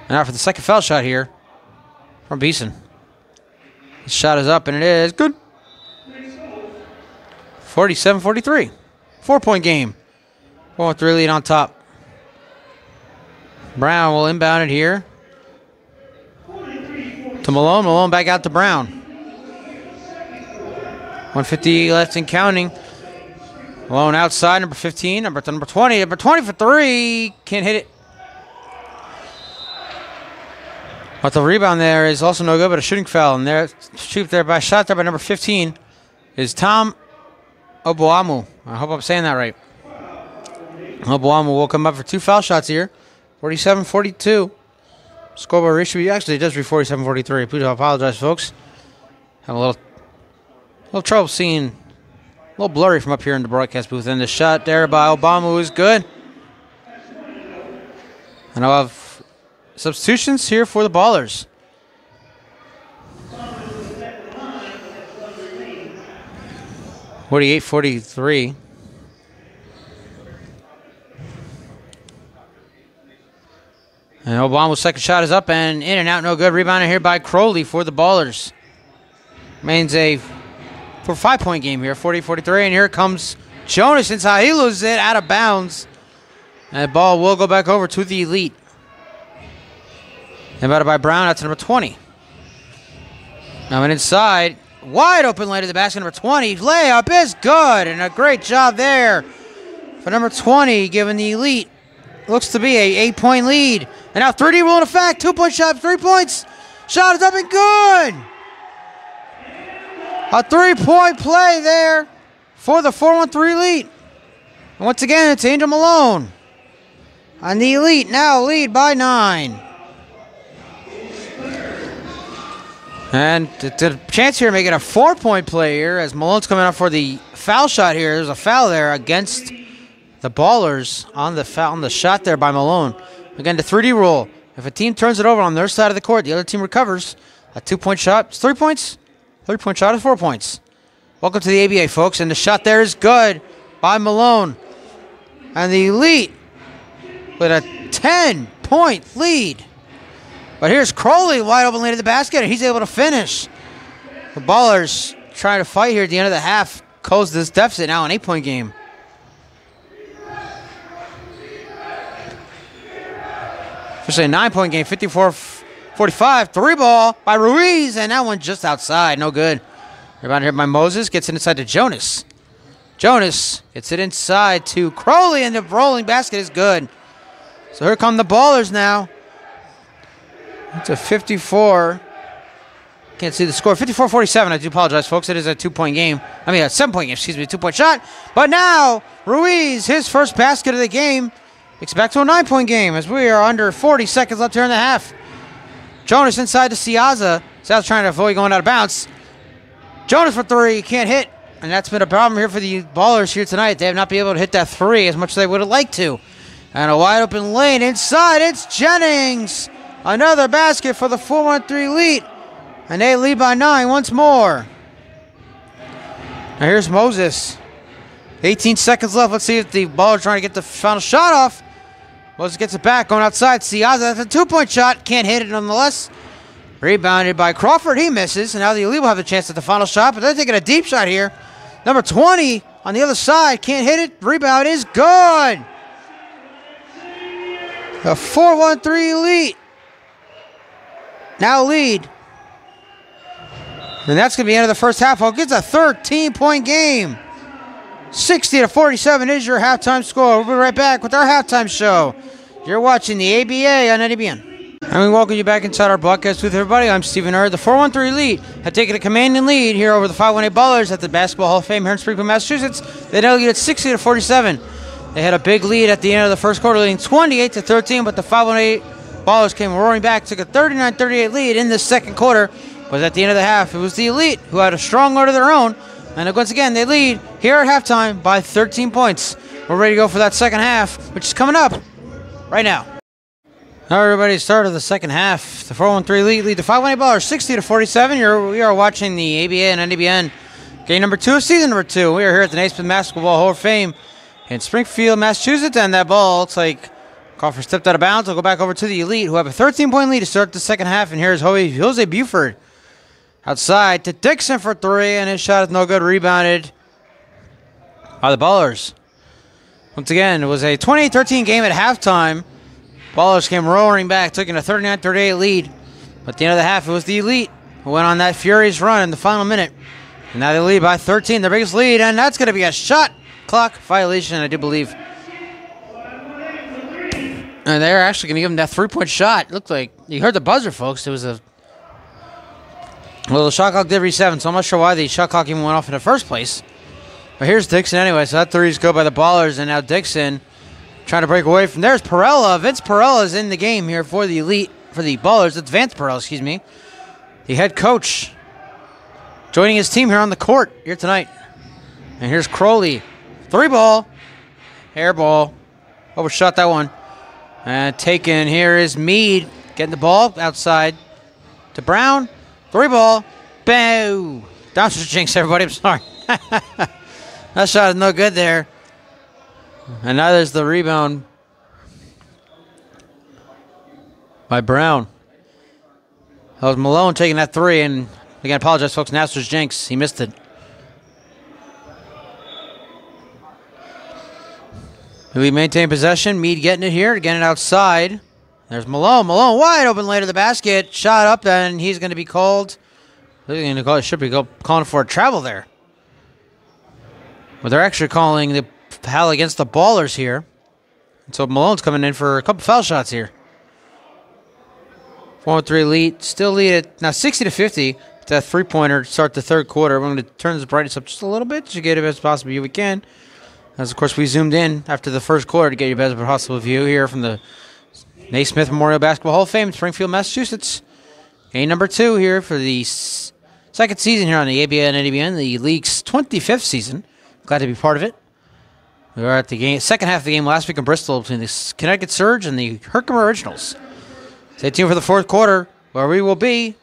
A: And now for the second foul shot here from Beeson. His shot is up, and it is good. 47-43. 4-point game. 4-1-3 Elite on top. Brown will inbound it here to Malone. Malone back out to Brown. 150 left and counting. Malone outside, number 15, number 20. Number 20 for 3. Can't hit it. But the rebound there is also no good, but a shooting foul. And there, shot there by number 15 is Tom Obuamu. I hope I'm saying that right. Obuamu will come up for 2 foul shots here. 47-42. Scoreboard ratio actually does read 47-43. Please apologize, folks. Have a little trouble seeing, a little blurry from up here in the broadcast booth. And the shot there by Obuamu is good. And I'll have substitutions here for the Ballers. (48-43). And Obuamu's second shot is up and in and out, no good. Rebounded here by Crowley for the Ballers. Remains a 5-point game here, 40-43. And here comes Jonas inside. He loses it out of bounds. And the ball will go back over to the Elite. Inbounded by Brown, that's number 20. Now an inside, wide open lane to the basket, number 20. Layup is good, and a great job there for number 20, giving the Elite looks to be a 8-point lead. And now 3D rule in effect, 2-point shot, 3 points. Shot is up and good. A 3-point play there for the 4-1-3 Elite. And once again, it's Angel Malone. And the Elite now lead by 9. And the chance here to make it a 4-point play here as Malone's coming up for the foul shot here. There's a foul there against the Ballers on the shot there by Malone. Again, the 3D rule. If a team turns it over on their side of the court, the other team recovers. A 2-point shot. It's 3 points. 3-point shot is 4 points. Welcome to the ABA, folks. And the shot there is good by Malone. And the Elite with a 10-point lead. But here's Crowley wide open lane at the basket, and he's able to finish. The Ballers trying to fight here at the end of the half. Close this deficit now, an 8-point game. Especially a 9-point game, 54-45. 3-ball by Ruiz, and that one just outside. No good. Rebound here by Moses. Gets it inside to Jonas. Jonas gets it inside to Crowley, and the rolling basket is good. So here come the Ballers now. It's a 54. Can't see the score. 54-47. I do apologize, folks. It is a 2-point game. I mean, a 7-point game. Excuse me, a 2-point shot. But now, Ruiz, his first basket of the game, takes back to a 9-point game as we are under 40 seconds left here in the half. Jonas inside to Siaza. Siaza's trying to avoid going out of bounds. Jonas for 3. Can't hit. And that's been a problem here for the Ballers here tonight. They have not been able to hit that 3 as much as they would have liked to. And a wide open lane inside. It's Jennings. Another basket for the 4-1-3 Elite. And they lead by 9 once more. Now here's Moses. 18 seconds left. Let's see if the Ballers trying to get the final shot off. Moses gets it back. Going outside. Siaza. That's a 2-point shot. Can't hit it nonetheless. Rebounded by Crawford. He misses. And now the Elite will have a chance at the final shot. But they're taking a deep shot here. Number 20 on the other side. Can't hit it. Rebound is good. The 4-1-3 Elite now lead. And that's going to be the end of the first half, folks. It's a 13-point game. 60-47 is your halftime score. We'll be right back with our halftime show. You're watching the ABA on NABN. And we welcome you back inside our broadcast with everybody. I'm Stephen Hurd. The 4-1-3 Elite have taken a commanding lead here over the 5-1-8 Ballers at the Basketball Hall of Fame here in Springfield, Massachusetts. They now lead at 60-47. They had a big lead at the end of the first quarter, leading 28-13, but the 5-1-8 Ballers came roaring back, took a 39-38 lead in the second quarter. But at the end of the half, it was the Elite who had a strong lead of their own. And once again, they lead here at halftime by 13 points. We're ready to go for that second half, which is coming up right now. All right, everybody, start of the second half. The 4-1-3 Elite lead the 5-1-8 Ballers 60-47. We are watching the ABA and NABN game number 2 of season number 2. We are here at the Naismith Basketball Hall of Fame in Springfield, Massachusetts. And that ball looks like Crawford stepped out of bounds. I'll go back over to the Elite, who have a 13-point lead to start the second half. And here's Jose Buford outside to Dixon for 3, and his shot is no good. Rebounded by the Ballers. Once again, it was a 28-13 game at halftime. Ballers came roaring back, taking a 39-38 lead. But at the end of the half, it was the Elite who went on that furious run in the final minute. And now they lead by 13, their biggest lead, and that's going to be a shot clock violation, I do believe. And they're actually going to give him that 3-point shot. It looked like, you heard the buzzer, folks. It was a, well, the shot clock did reset, so I'm not sure why the shot clock even went off in the first place. But here's Dixon anyway, so that 3 is good by the Ballers, and now Dixon trying to break away from, there's Perella. Vince Perella is in the game here for the Elite, for the Ballers. It's Vance Perella, excuse me. The head coach joining his team here on the court here tonight. And here's Crowley. 3-ball. Air ball. Overshot that one. And taken here is Mead. Getting the ball outside to Brown. 3-ball. Boo. Down to Jinx, everybody. I'm sorry. That shot is no good there. And now there's the rebound by Brown. That was Malone taking that 3. And again, I apologize, folks. Now it's Jinx. He missed it. We maintain possession. Mead getting it here, getting it outside. There's Malone. Malone wide open lane to the basket. Shot up, and he's going to be called. Should be calling for a travel there. But they're actually calling the foul against the Ballers here. And so Malone's coming in for a couple foul shots here. 4-3 Elite. Still lead it now 60-50. It's that 3-pointer to start the third quarter. We're going to turn this brightness up just a little bit to get it as possible view we can. As, of course, we zoomed in after the first quarter to get your best possible view here from the Naismith Memorial Basketball Hall of Fame in Springfield, Massachusetts. Game number 2 here for the second season here on the ABN NABN, the league's 25th season. Glad to be part of it. We were at the second half of the game last week in Bristol between the Connecticut Surge and the Herkimer Originals. Stay tuned for the fourth quarter, where we will be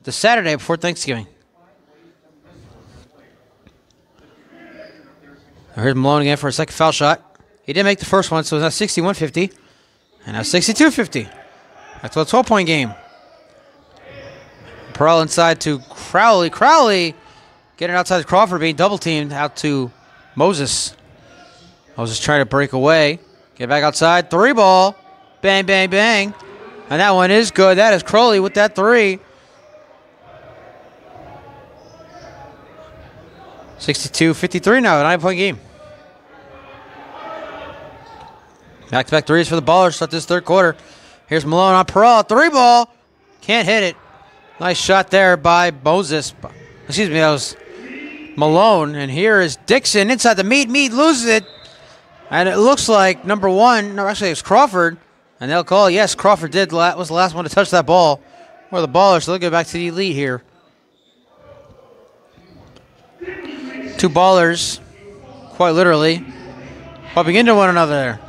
A: the Saturday before Thanksgiving. Here's Malone again for a second foul shot. He did make the first one, so it's now 61-50. And now 62-50. That's a 12-point game. Pearl inside to Crowley. Crowley getting outside to Crawford, being double-teamed out to Moses. Moses trying to break away. Get back outside. 3-ball. Bang, bang, bang. And that one is good. That is Crowley with that 3. 62-53 now, a 9-point game. Back-to-back threes for the Ballers start this third quarter. Here's Malone on Pearl. 3-ball. Can't hit it. Nice shot there by Moses. Excuse me, that was Malone. And here is Dixon inside the Mead. Mead loses it. And it looks like number 1, no, actually it was Crawford. And they'll call, yes, Crawford was the last one to touch that ball. Or the Ballers, so they'll get back to the Elite here. 2 Ballers, quite literally, bumping into one another there.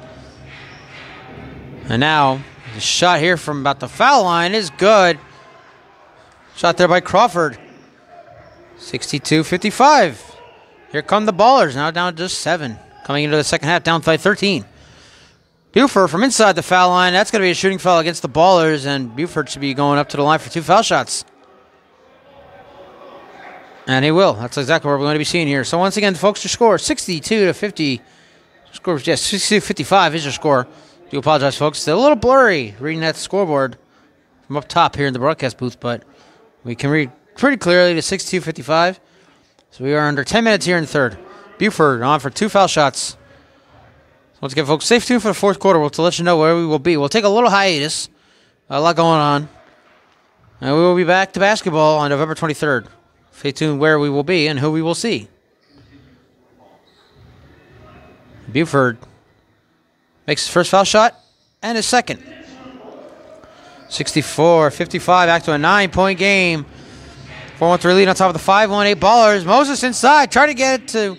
A: And now, the shot here from about the foul line is good. Shot there by Crawford. 62-55. Here come the Ballers, now down just 7. Coming into the second half, down by 13. Buford from inside the foul line. That's going to be a shooting foul against the Ballers, and Buford should be going up to the line for 2 foul shots. And he will. That's exactly what we're going to be seeing here. So once again, folks, your score 62-50. Score, yes, 62-55 is your score. Do apologize, folks. It's a little blurry reading that scoreboard from up top here in the broadcast booth, but we can read pretty clearly to 62-55. So we are under 10 minutes here in the third. Buford on for 2 foul shots. So once again, folks, stay tuned for the fourth quarter. We'll let you know where we will be. We'll take a little hiatus. A lot going on. And we will be back to basketball on November 23rd. Stay tuned where we will be and who we will see. Buford makes his first foul shot and his second. 64-55, back to a 9-point game. 4-1-3 lead on top of the 5-1-8 Ballers. Moses inside, trying to get it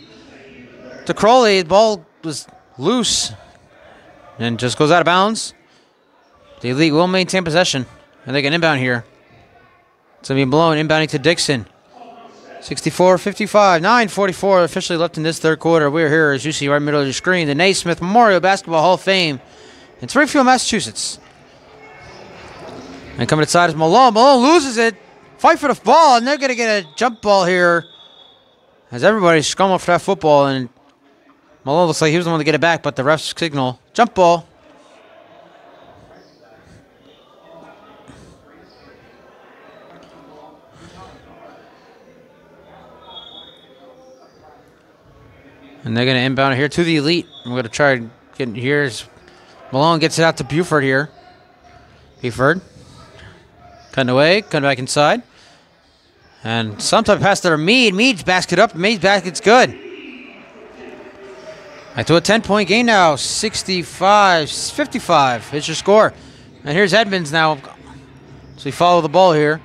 A: to Crowley. The ball was loose and just goes out of bounds. The Elite will maintain possession, and they can inbound here. It's going to be Malone inbounding to Dixon. 64-55, 9:44 officially left in this third quarter. We're here, as you see, right in the middle of the screen, the Naismith Memorial Basketball Hall of Fame in Springfield, Massachusetts. And coming inside is Malone. Malone loses it. Fight for the ball, and they're going to get a jump ball here as everybody's scrambling for that football, and Malone looks like he was the one to get it back, but the refs signal jump ball. And they're going to inbound it here to the Elite. We're going to try and get it here. Malone gets it out to Buford here. Buford. Cutting away. Cutting back inside. And some type of pass there to Mead. Mead's basket up. Mead's basket's good. Back to a 10-point game now. 65-55 is your score. And here's Edmonds now. So we follow the ball here.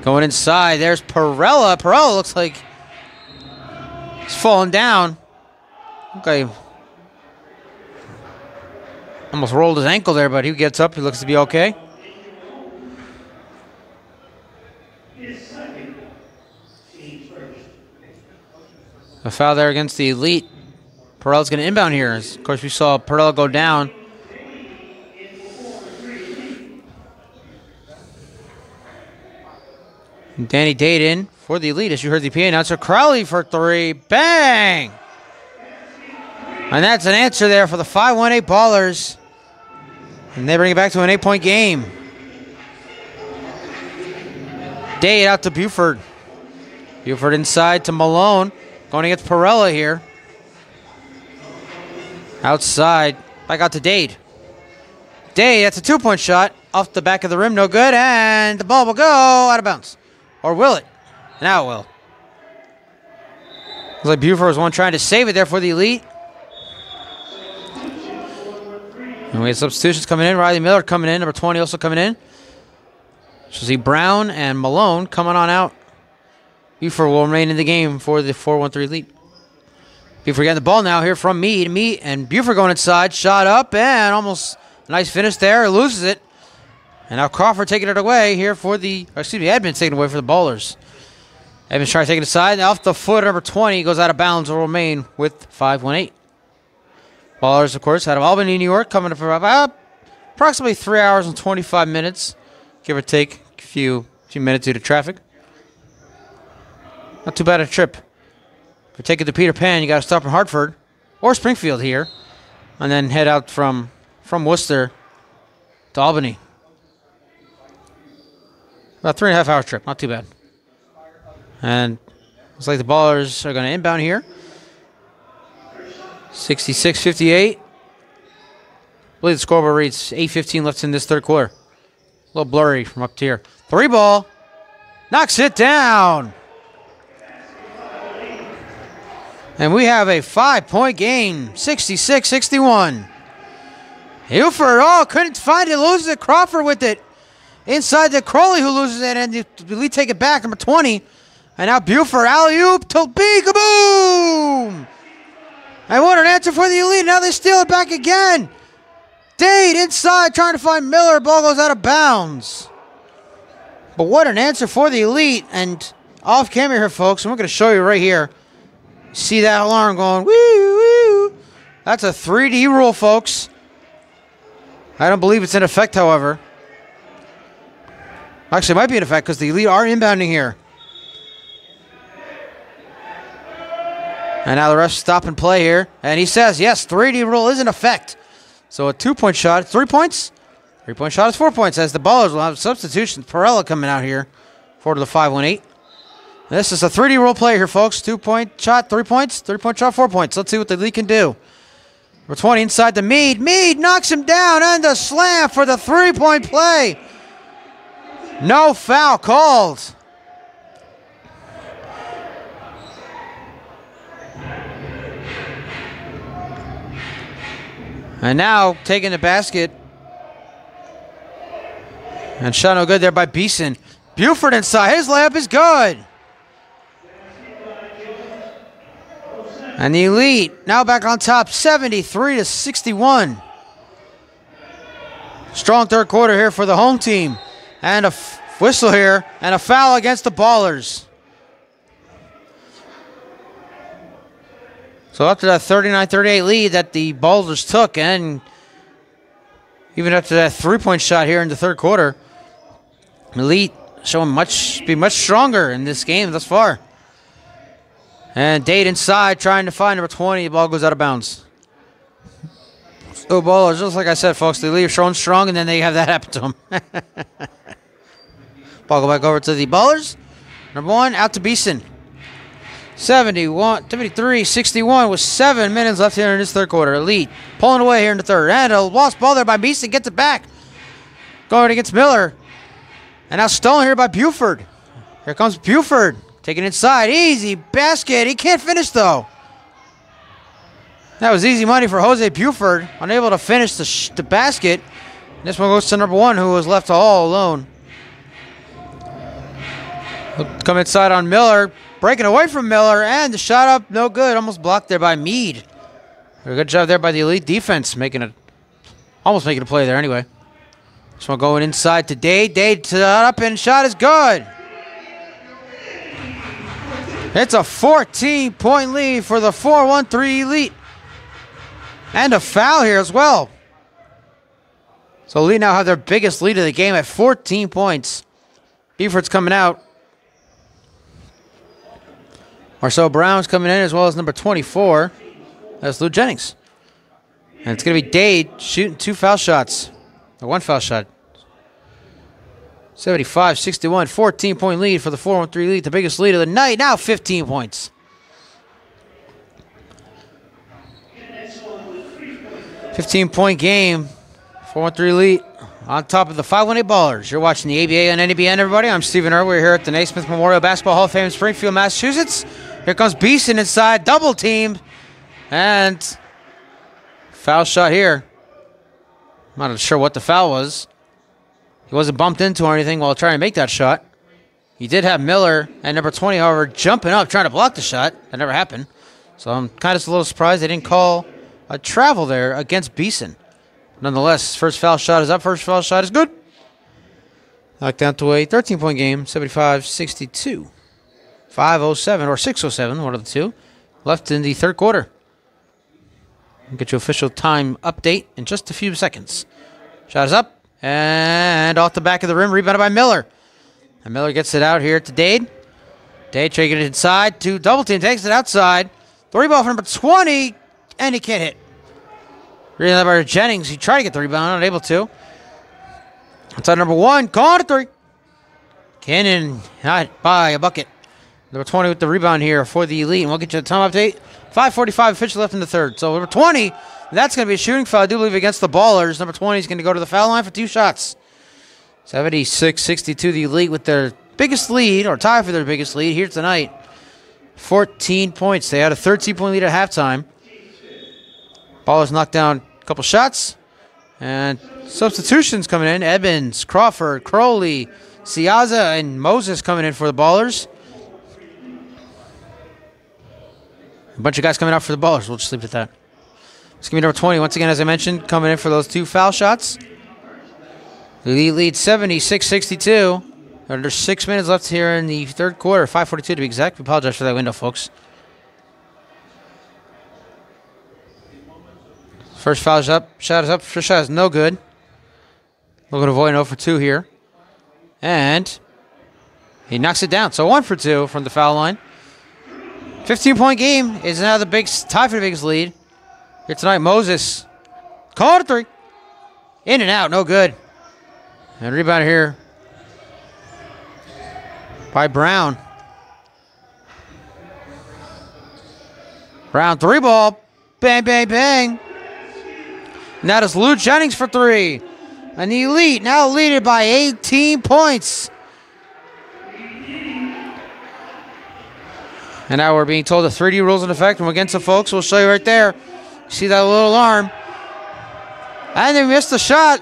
A: Going inside. There's Perella. Perella looks like he's falling down. Okay. Almost rolled his ankle there, but he gets up. He looks to be okay. A foul there against the Elite. Perella's going to inbound here. Of course, we saw Perella go down. Danny Dade in for the Elite, as you heard the PA announcer. Crowley for 3. Bang! And that's an answer there for the 5-1-8 Ballers. And they bring it back to an 8-point game. Dade out to Buford. Buford inside to Malone. Going against Perella here. Outside. Back out to Dade. Dade, that's a 2-point shot. Off the back of the rim, no good. And the ball will go out of bounds. Or will it? Now it will. Looks like Buford was one trying to save it there for the Elite. And we have substitutions coming in. Riley Miller coming in. Number 20 also coming in. So see Brown and Malone coming on out. Buford will remain in the game for the 4-1-3 lead. Buford getting the ball now here from Meade. And Buford going inside. Shot up and almost a nice finish there. Loses it. And now Crawford taking it away here for the, Edmonds taking it away for the Ballers. Edmonds trying to take it aside. And off the foot, number 20 goes out of bounds. Will remain with 5-1-8. Ballers, of course, out of Albany, New York, coming up for about approximately 3 hours and 25 minutes, give or take a few minutes due to traffic. Not too bad a trip. If you're taking to Peter Pan, you got to stop in Hartford or Springfield here, and then head out from Worcester to Albany. About 3.5 hour trip, not too bad. And looks like the Ballers are going to inbound here. 66-58. I believe the scoreboard reads 8:15 left in this third quarter. A little blurry from up here. 3 ball. Knocks it down. And we have a 5-point game. 66-61. Buford, couldn't find it. Loses it. Crawford with it. Inside to Crowley, who loses it. And the lead take it back. Number 20. And now Buford. Alley-oop to Kaboom! And what an answer for the Elite. Now they steal it back again. Dade inside trying to find Miller. Ball goes out of bounds. But what an answer for the Elite. And off camera here, folks, and we're going to show you right here. See that alarm going, woo, woo. That's a 3D rule, folks. I don't believe it's in effect, however. Actually, it might be in effect because the Elite are inbounding here. And now the refs stop and play here. And he says, yes, 3D rule is in effect. So a 2-point shot, 3 points. 3-point shot is 4 points as the Ballers will have substitutions. Perella coming out here for the 5-1-8. This is a 3D rule play here, folks. 2-point shot, 3 points. 3-point shot, 4 points. Let's see what the lead can do. Number 20 inside to Meade. Meade knocks him down and the slam for the 3-point play. No foul called. And now taking the basket. And shot no good there by Beeson. Buford inside. His layup is good. And the Elite now back on top, 73-61. Strong third quarter here for the home team. And a whistle here. And a foul against the Ballers. So after that 39-38 lead that the Ballers took, and even after that 3-point shot here in the third quarter, Elite showing be much stronger in this game thus far. And Dade inside trying to find number 20. The ball goes out of bounds. So Ballers, just like I said, folks, the Elite are showing strong, and then they have that happen to them. Ball go back over to the Ballers. Number 1 out to Beeson. 73-61 with 7 minutes left here in this third quarter. Elite pulling away here in the third. And a lost ball there by Beeson. Gets it back. Going against Miller. And now stolen here by Buford. Here comes Buford. Taking inside. Easy basket. He can't finish, though. That was easy money for Jose Buford. Unable to finish the basket. This one goes to number 1, who was left all alone. He'll come inside on Miller. Breaking away from Miller, and the shot up, no good. Almost blocked there by Meade. A good job there by the Elite defense, almost making a play there anyway. This one going inside to Dade. Dade shot up, and shot is good. It's a 14-point lead for the 4-1-3 Elite. And a foul here as well. So Elite now have their biggest lead of the game at 14 points. Buford's coming out. Marcel Brown's coming in as well as number 24. That's Lou Jennings. And it's going to be Dade shooting 2 foul shots. Or 1 foul shot. 75-61, 14-point lead for the 4-1-3 lead. The biggest lead of the night. Now 15 points. 15-point game. 4-1-3 lead. On top of the 5-1-8 Ballers. You're watching the ABA on NBN, everybody. I'm Stephen Earl. We're here at the Naismith Memorial Basketball Hall of Fame in Springfield, Massachusetts. Here comes Beeson inside, double teamed, and foul shot here. I'm not sure what the foul was. He wasn't bumped into or anything while trying to make that shot. He did have Miller and number 20, however, jumping up, trying to block the shot. That never happened. So I'm kind of a little surprised they didn't call a travel there against Beeson. Nonetheless, first foul shot is up. First foul shot is good. Knocked down to a 13-point game, 75-62. 5:07 or 6:07, one of the two, left in the third quarter. I'll get you official time update in just a few seconds. Shot is up and off the back of the rim, rebounded by Miller. And Miller gets it out here to Dade. Dade taking it inside to double team, takes it outside. The rebound for number 20, and he can't hit. Rebound by Jennings. He tried to get the rebound, unable to. Outside number 1, caught a 3. Cannon not by a bucket. Number 20 with the rebound here for the Elite. And we'll get you a time update. 5:45 officially left in the third. So number 20, that's going to be a shooting foul, I do believe, against the Ballers. Number 20 is going to go to the foul line for 2 shots. 76-62, the Elite with their biggest lead, or tie for their biggest lead here tonight. 14 points. They had a 13-point lead at halftime. Ballers knocked down a couple shots. And substitutions coming in. Edmonds, Crawford, Crowley, Siaza, and Moses coming in for the Ballers. A bunch of guys coming out for the Ballers. We'll just leave it at that. It's going to be number 20, once again, as I mentioned, coming in for those 2 foul shots. The Elite lead 76-62. Under 6 minutes left here in the third quarter. 5:42 to be exact. We apologize for that window, folks. First foul is up. Shot is up. First shot is no good. Looking to avoid an 0 for 2 here. And he knocks it down. So 1 for 2 from the foul line. 15-point game is now the big tie for the biggest lead. Here tonight, Moses. Called a 3. In and out. No good. And rebound here by Brown. Brown 3-ball. Bang, bang, bang. And that is Lou Jennings for 3. And the Elite now leading by 18 points. And now we're being told the 3D rules in effect. And against the folks, we'll show you right there. See that little arm. And they missed the shot.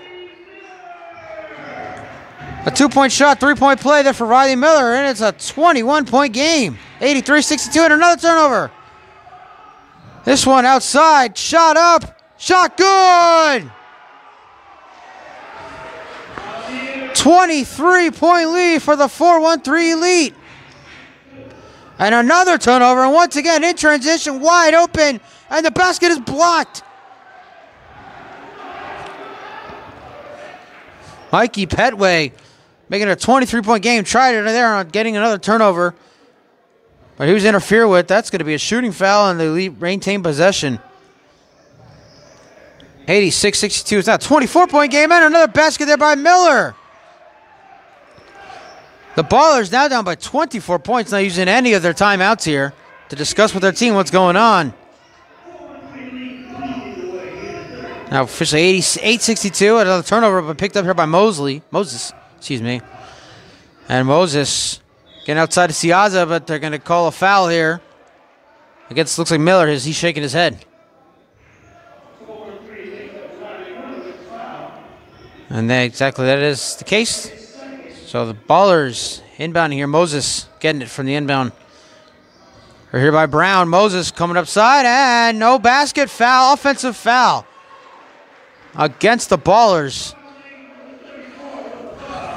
A: A 2-point shot, 3-point play there for Riley Miller. And it's a 21-point game. 83-62 and another turnover. This one outside. Shot up. Shot good. 23-point lead for the 4-1-3 Elite. And another turnover. And once again, in transition, wide open. And the basket is blocked. Mikey Petway making a 23-point game. Tried it there on getting another turnover. But he was interfered with. That's going to be a shooting foul, and the Elite maintain possession. 86-62. It's now a 24-point game, and another basket there by Miller. The Ballers now down by 24 points, not using any of their timeouts here to discuss with their team what's going on. Now officially 88-62. Another turnover, but picked up here by Moses, excuse me. And Moses getting outside to Siaza, but they're going to call a foul here. Against, looks like Miller, he's shaking his head. And then exactly that is the case. So the Ballers inbounding here. Moses getting it from the inbound. We're here by Brown. Moses coming upside, and no basket. Foul, offensive foul against the Ballers.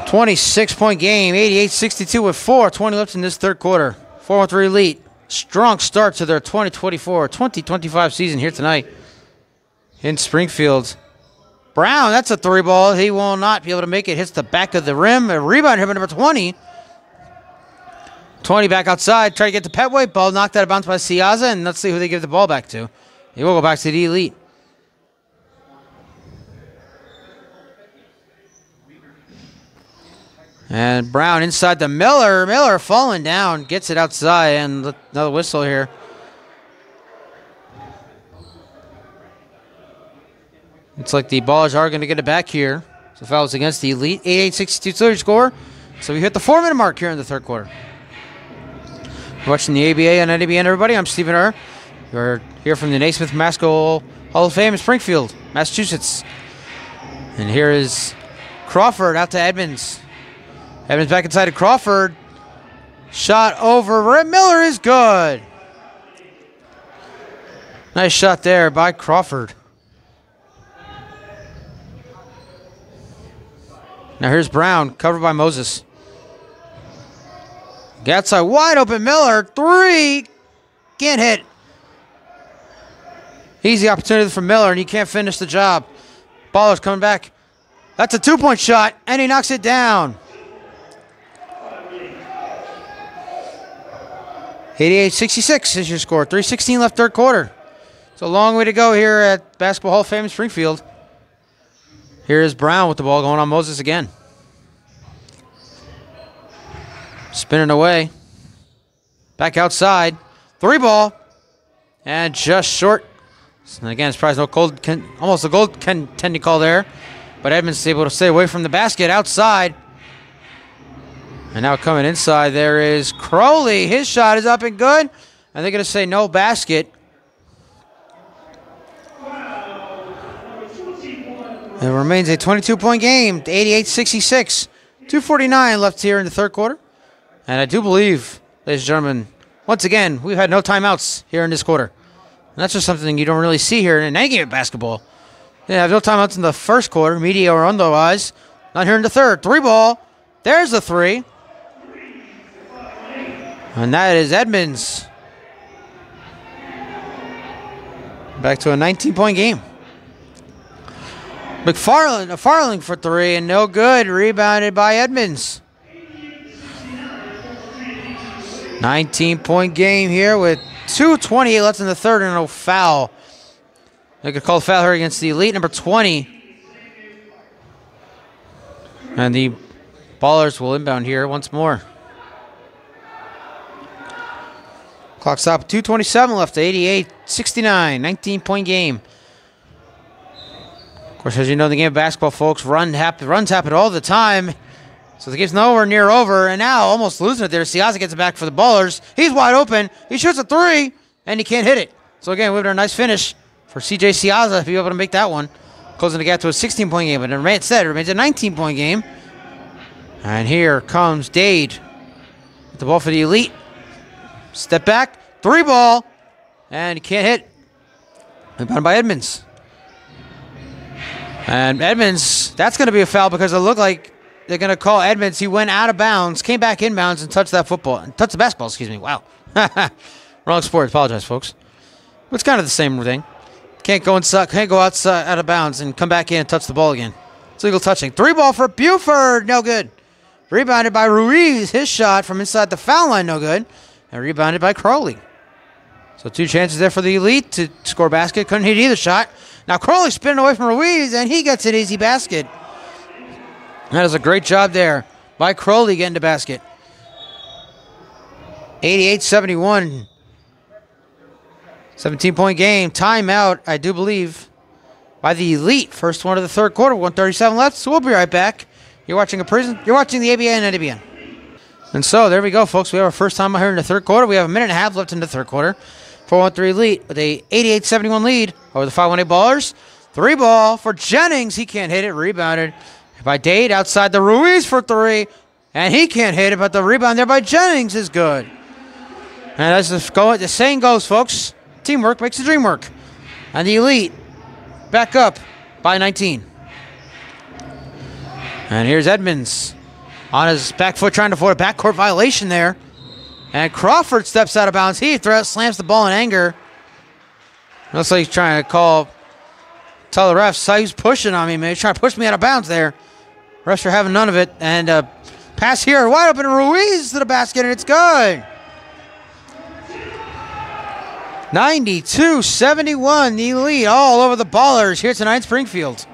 A: 26-point game, 88-62 with 4:20 left in this third quarter. 4-1-3 Elite. Strong start to their 2024-2025 season here tonight in Springfield. Brown, that's a 3-ball. He will not be able to make it. Hits the back of the rim. A rebound here by number 20. 20 back outside. Try to get the Petway. Ball knocked out of bounds by Siaza. And let's see who they give the ball back to. He will go back to the Elite. And Brown inside to Miller. Miller falling down. Gets it outside. And another whistle here. It's like the Ballers are going to get it back here. So fouls against the Elite. 88-62 score. So we hit the 4-minute mark here in the third quarter. You're watching the ABA and NABN, everybody. I'm Stephen Err. We're here from the Naismith Basketball Hall of Fame in Springfield, Massachusetts. And here is Crawford out to Edmonds. Edmonds back inside to Crawford. Shot over Miller is good. Nice shot there by Crawford. Now here's Brown, covered by Moses. Get outside, wide open Miller, 3. Can't hit. Easy opportunity for Miller, and he can't finish the job. Baller's coming back. That's a 2-point shot, and he knocks it down. 88-66 is your score. 3:16 left third quarter. It's a long way to go here at Basketball Hall of Fame in Springfield. Here is Brown with the ball going on Moses again. Spinning away. Back outside. 3 ball. And just short. And again, it's probably almost a goaltending call there. But Edmonds is able to stay away from the basket outside. And now coming inside, there is Crowley. His shot is up and good. And they're going to say no basket. It remains a 22-point game, 88-66. 2:49 left here in the third quarter. And I do believe, ladies and gentlemen, once again, we've had no timeouts here in this quarter. And that's just something you don't really see here in any game of basketball. You have no timeouts in the first quarter, media or otherwise. Not here in the third. 3 ball. There's the 3. And that is Edmonds. Back to a 19-point game. McFarling for 3 and no good. Rebounded by Edmonds. 19-point game here with 2:28 left in the third and no foul. They could call a foul here against the Elite, number 20. And the Ballers will inbound here once more. Clock stop, 2:27 left, 88-69, 19-point game. Of course, as you know, in the game of basketball, folks, runs happen all the time. So the game's nowhere near over, and now almost losing it there. Siaza gets it back for the Ballers. He's wide open. He shoots a 3, and he can't hit it. So again, we've done a nice finish for C.J. Siaza to be able to make that one. Closing the gap to a 16-point game, but instead it remains a 19-point game. And here comes Dade. With the ball for the Elite. Step back, 3 ball, and he can't hit. Rebounded by Edmonds. And Edmonds, that's going to be a foul because it looked like they're going to call Edmonds. He went out of bounds, came back inbounds, and touched that football. Touched the basketball, excuse me. Wow. Wrong sport. Apologize, folks. But it's kind of the same thing. Can't go outside out of bounds and come back in and touch the ball again. It's legal touching. 3 ball for Buford. No good. Rebounded by Ruiz. His shot from inside the foul line. No good. And rebounded by Crowley. So 2 chances there for the Elite to score a basket. Couldn't hit either shot. Now Crowley spinning away from Ruiz, and he gets an easy basket. That is a great job there by Crowley getting the basket. 88-71. 17-point game. Timeout, I do believe, by the Elite. First one of the third quarter. 1:37 left. So we'll be right back. You're watching the ABA and NABN. And so there we go, folks. We have our first time out here in the third quarter. We have a minute and a half left in the third quarter. 4-1-3 Elite with a 88-71 lead over the 5-1-8 Ballers. 3 ball for Jennings. He can't hit it. Rebounded by Dade outside the Ruiz for 3. And he can't hit it, but the rebound there by Jennings is good. And as the saying goes, folks, teamwork makes the dream work. And the Elite back up by 19. And here's Edmonds on his back foot trying to avoid a backcourt violation there. And Crawford steps out of bounds. He slams the ball in anger. Looks like he's trying to tell the refs, he's pushing on me, man. He's trying to push me out of bounds there. Refs are having none of it. And pass here, wide open, Ruiz to the basket, and it's good. 92-71, the Elite all over the Ballers here tonight in Springfield.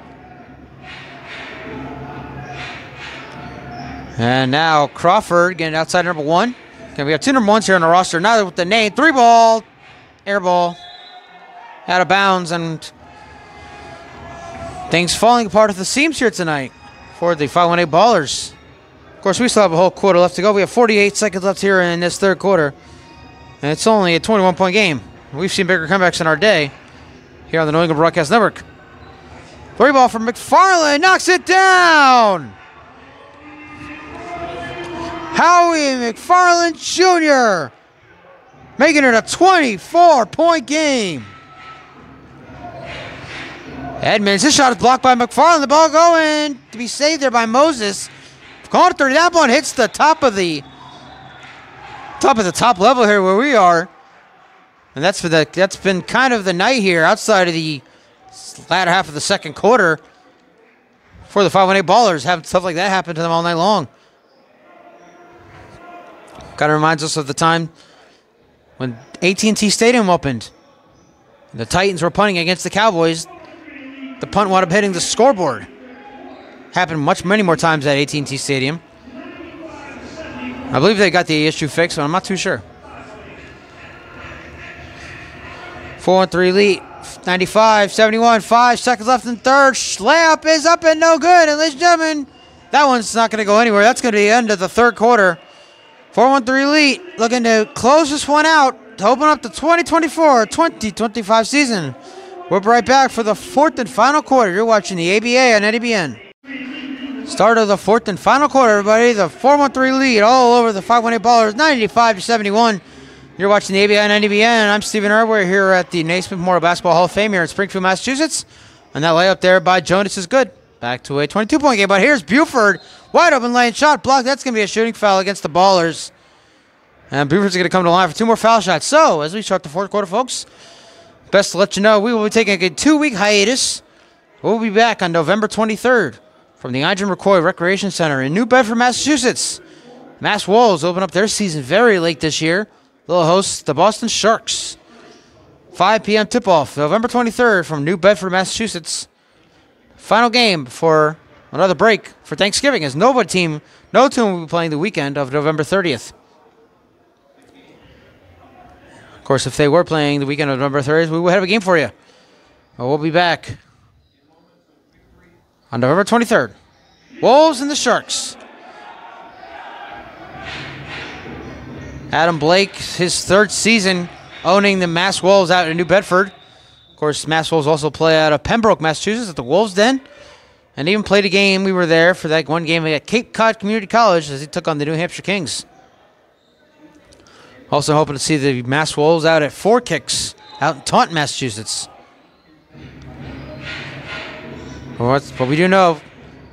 A: And now Crawford getting outside number 1. Okay, we have 2 number 1s here on the roster. Now with the name, 3 ball, air ball, out of bounds, and things falling apart at the seams here tonight for the 5-1-8 Ballers. Of course, we still have a whole quarter left to go. We have 48 seconds left here in this third quarter, and it's only a 21-point game. We've seen bigger comebacks in our day here on the New England Broadcast Network. Three ball from McFarland. Knocks it down. Howie McFarland Jr. making it a 24-point game. Edmonds, his shot is blocked by McFarland. The ball going to be saved there by Moses. Going to 30. That one hits the top of the top level here where we are. And that's been kind of the night here outside of the latter half of the second quarter for the 518 Ballers. Having stuff like that happen to them all night long. Kind of reminds us of the time when AT&T Stadium opened. The Titans were punting against the Cowboys. The punt wound up hitting the scoreboard. Happened many more times at AT&T Stadium. I believe they got the issue fixed, but I'm not too sure. 4-3 lead. 95-71. 5 seconds left in third. Layup is up and no good. And ladies and gentlemen, that one's not going to go anywhere. That's going to be the end of the third quarter. 4-1-3 lead. Looking to close this one out to open up the 2024-2025 season. We'll be right back for the fourth and final quarter. You're watching the ABA on NDBN. Start of the fourth and final quarter, everybody. The 4-1-3 lead all over the 518 Ballers, 95-71. You're watching the ABA on NDBN. I'm Stephen Erb. We're here at the Naismith Memorial Basketball Hall of Fame here in Springfield, Massachusetts. And that layup there by Jonas is good. Back to a 22-point game. But here's Buford. Wide open lane shot blocked. That's going to be a shooting foul against the Ballers. And Buford's going to come to the line for 2 more foul shots. So, as we start the fourth quarter, folks, best to let you know, we will be taking a 2-week hiatus. We'll be back on November 23rd from the Ingen McCoy Recreation Center in New Bedford, Massachusetts. Mass Wolves open up their season very late this year. They'll host the Boston Sharks. 5 p.m. tip-off, November 23rd from New Bedford, Massachusetts. Final game for another break for Thanksgiving, as no team will be playing the weekend of November 30th. Of course, if they were playing the weekend of November 30th, we would have a game for you. But we'll be back on November 23rd. Wolves and the Sharks. Adam Blake, his third season owning the Mass Wolves out in New Bedford. Of course, Mass Wolves also play out of Pembroke, Massachusetts at the Wolves Den. And even played a game. We were there for that one game at Cape Cod Community College as he took on the New Hampshire Kings. Also hoping to see the Mass Wolves out at Four Kicks out in Taunton, Massachusetts. What we do know,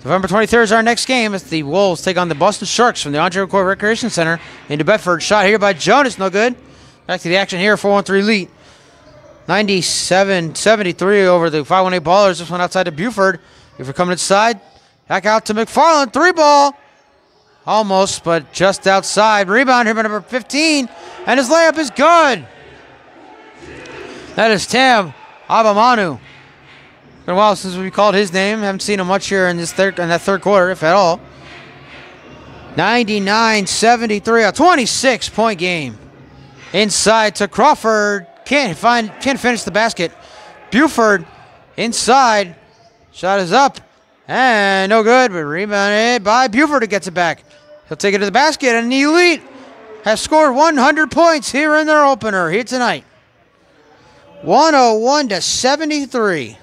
A: November 23rd is our next game as the Wolves take on the Boston Sharks from the Andre McCoy Recreation Center in New Bedford. Shot here by Jonas, no good. Back to the action here, 4-1-3 lead. 97-73 over the 518 Ballers. This one outside to Buford. Buford coming inside. Back out to McFarland. 3-ball. Almost, but just outside. Rebound here by number 15. And his layup is good. That is Tam Abamanu. Been a while since we called his name. Haven't seen him much here in that third quarter, if at all. 99-73, a 26-point game. Inside to Crawford. Can't finish the basket. Buford inside. Shot is up. And no good, but rebounded by Buford who gets it back. He'll take it to the basket, and the Elite have scored 100 points here in their opener here tonight. 101-73.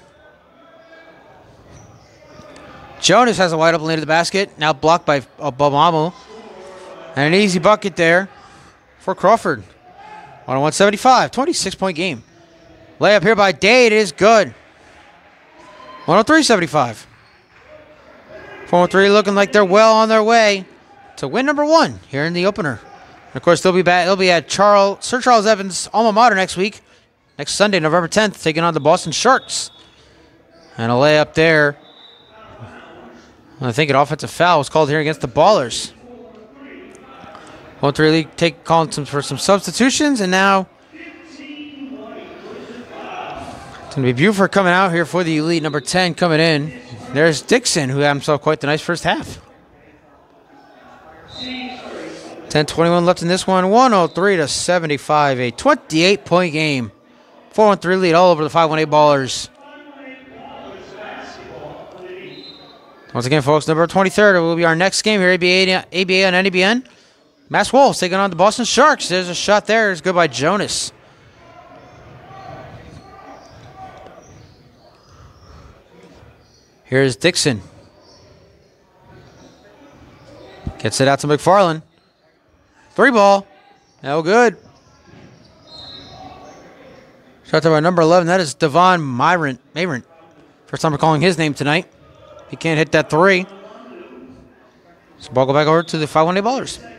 A: Jonas has a wide open lane to the basket. Now blocked by Obamamu. And an easy bucket there for Crawford. 101-75. 26-point game. Layup here by Dade is good. 103-75. 4-3 looking like they're well on their way to win number 1 here in the opener. And of course, they'll be back. They'll be at Sir Charles Evans' alma mater next week. Next Sunday, November 10th, taking on the Boston Sharks. And a layup there. I think an offensive foul was called here against the Ballers. 1-3 league calling for some substitutions, and now it's going to be Buford coming out here for the Elite, number 10 coming in. There's Dixon, who had himself quite the nice first half. 10:21 left in this one. 103-75, a 28-point game. 4-1-3 lead all over the 518 Ballers. Once again, folks, November 23rd will be our next game here, ABA on NDBN. Mass Wolves taking on the Boston Sharks. There's a shot there. It's good by Jonas. Here's Dixon. Gets it out to McFarland. 3 ball. No good. Shot there by number 11. That is Devon Mayrant. First time we're calling his name tonight. He can't hit that 3. So ball go back over to the 5-1-8 Ballers.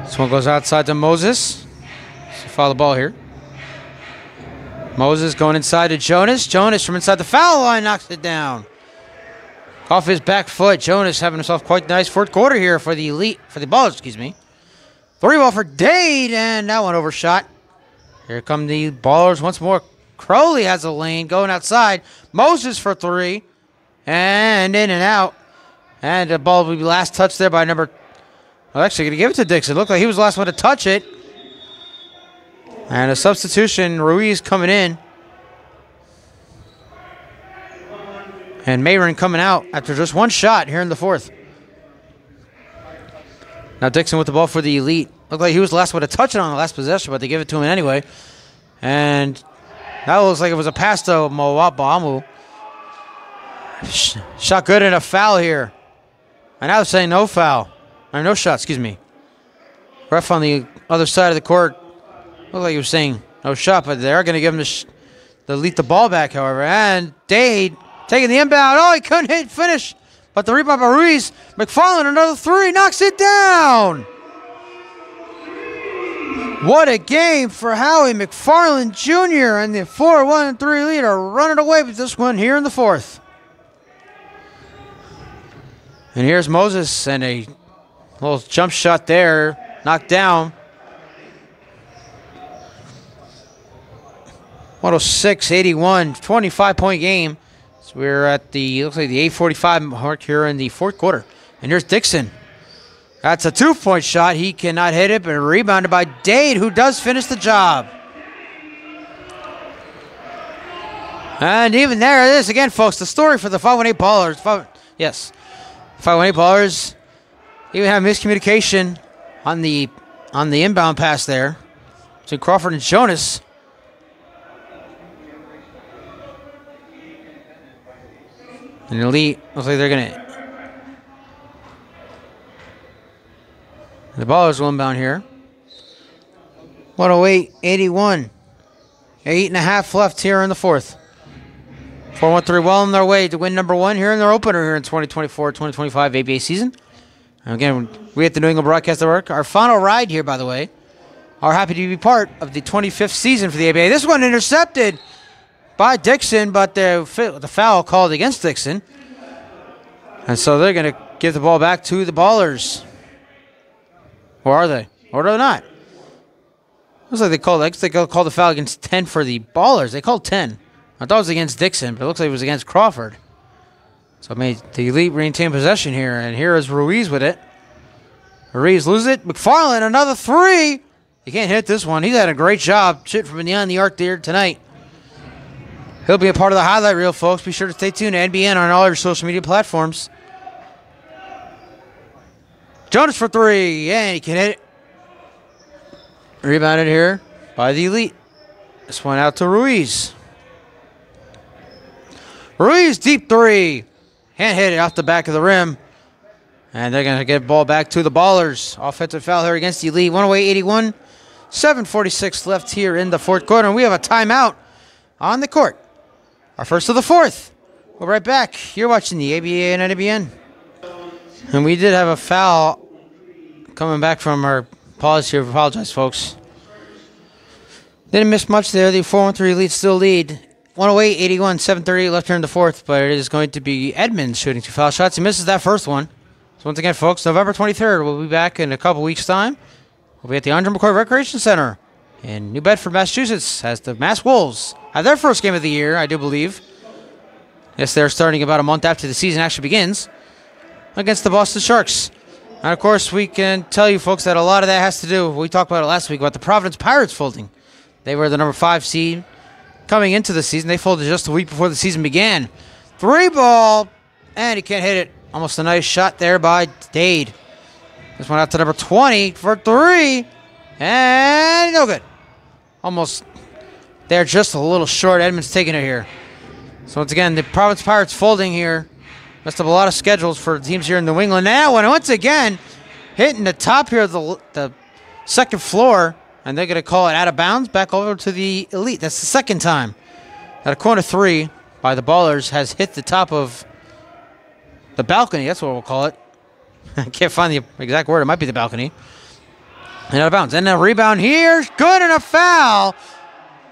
A: This one goes outside to Moses. So foul the ball here. Moses going inside to Jonas. Jonas from inside the foul line knocks it down. Off his back foot. Jonas having himself quite a nice fourth quarter here for the Ballers, excuse me. 3 ball for Dade, and that one overshot. Here come the Ballers once more. Crowley has a lane going outside. Moses for 3. And in and out. And the ball will be last touched there by number... Well, actually, going to give it to Dixon. Looked like he was the last one to touch it. And a substitution, Ruiz coming in. And Mayron coming out after just 1 shot here in the 4th. Now Dixon with the ball for the Elite. Looked like he was the last one to touch it on the last possession, but they give it to him anyway. And that looks like it was a pass to Mowabamu. Shot good and a foul here. And now they're saying no foul. Or no shot, excuse me. Ref on the other side of the court. Looked like he was saying no shot, but they're going to give him the lead the ball back, however. And Dade taking the inbound. Oh, he couldn't finish. But the rebound by Ruiz. McFarland, another 3, knocks it down. What a game for Howie McFarland Jr. and the 4-1-3 lead are running away with this one here in the 4th. And here's Moses and a little jump shot there, knocked down. 106-81, 25-point game. So we're at the, looks like the 8:45 mark here in the 4th quarter. And here's Dixon. That's a 2-point shot. He cannot hit it, but rebounded by Dade, who does finish the job. And even there it is again, folks. The story for the 5-1-8 Ballers. Yes, 5-1-8 Ballers. Even have miscommunication on the inbound pass there to Crawford and Jonas. And Elite looks like they're gonna. The Ballers will inbound here. 108-81. 8.5 left here in the 4th. 4-1-3 well on their way to win number 1 here in their opener here in 2024-2025 ABA season. And again, we at the New England Broadcast Network, our final ride here, by the way, are happy to be part of the 25th season for the ABA. This one intercepted by Dixon, but the foul called against Dixon. And so they're going to give the ball back to the Ballers. Or are they? Or are they not? Looks like they called the foul against 10 for the Ballers. They called 10. I thought it was against Dixon, but it looks like it was against Crawford. So made the Elite retain possession here, and here is Ruiz with it. Ruiz loses it. McFarland, another 3. He can't hit this one. He's had a great job shooting from beyond the arc there tonight. He'll be a part of the highlight reel, folks. Be sure to stay tuned to NBN on all your social media platforms. Jonas for 3, and he can hit it. Rebounded here by the Elite. This one out to Ruiz. Ruiz, deep 3. Can't hit it off the back of the rim. And they're going to get the ball back to the Ballers. Offensive foul here against the Elite. 108-81. 7:46 left here in the 4th quarter. And we have a timeout on the court. Our first of the 4th. We'll be right back. You're watching the ABA and NBN. And we did have a foul coming back from our pause here. Apologize, folks. Didn't miss much there. The 4-1-3 Elite still lead. 108-81, 7:38 left here in the 4th, but it is going to be Edmonds shooting 2 foul shots. He misses that first one. So once again, folks, November 23rd, we'll be back in a couple weeks' time. We'll be at the Andre McCoy Recreation Center in New Bedford, Massachusetts, as the Mass Wolves have their first game of the year, I do believe. Yes, they're starting about a month after the season actually begins, against the Boston Sharks. And, of course, we can tell you, folks, that a lot of that has to do, we talked about it last week, about the Providence Pirates folding. They were the number 5 seed. Coming into the season, they folded just a week before the season began. 3 ball, and he can't hit it. Almost a nice shot there by Dade. This one out to number 20 for 3. And no good. Almost there, just a little short. Edmonds taking it here. So once again, the Providence Pirates folding here. Messed up a lot of schedules for teams here in New England. Now, and once again, hitting the top here of the second floor, and they're going to call it out of bounds back over to the Elite. That's the second time that a corner three by the Ballers has hit the top of the balcony. That's what we'll call it. I can't find the exact word. It might be the balcony. And out of bounds. And a rebound here. Good, and a foul.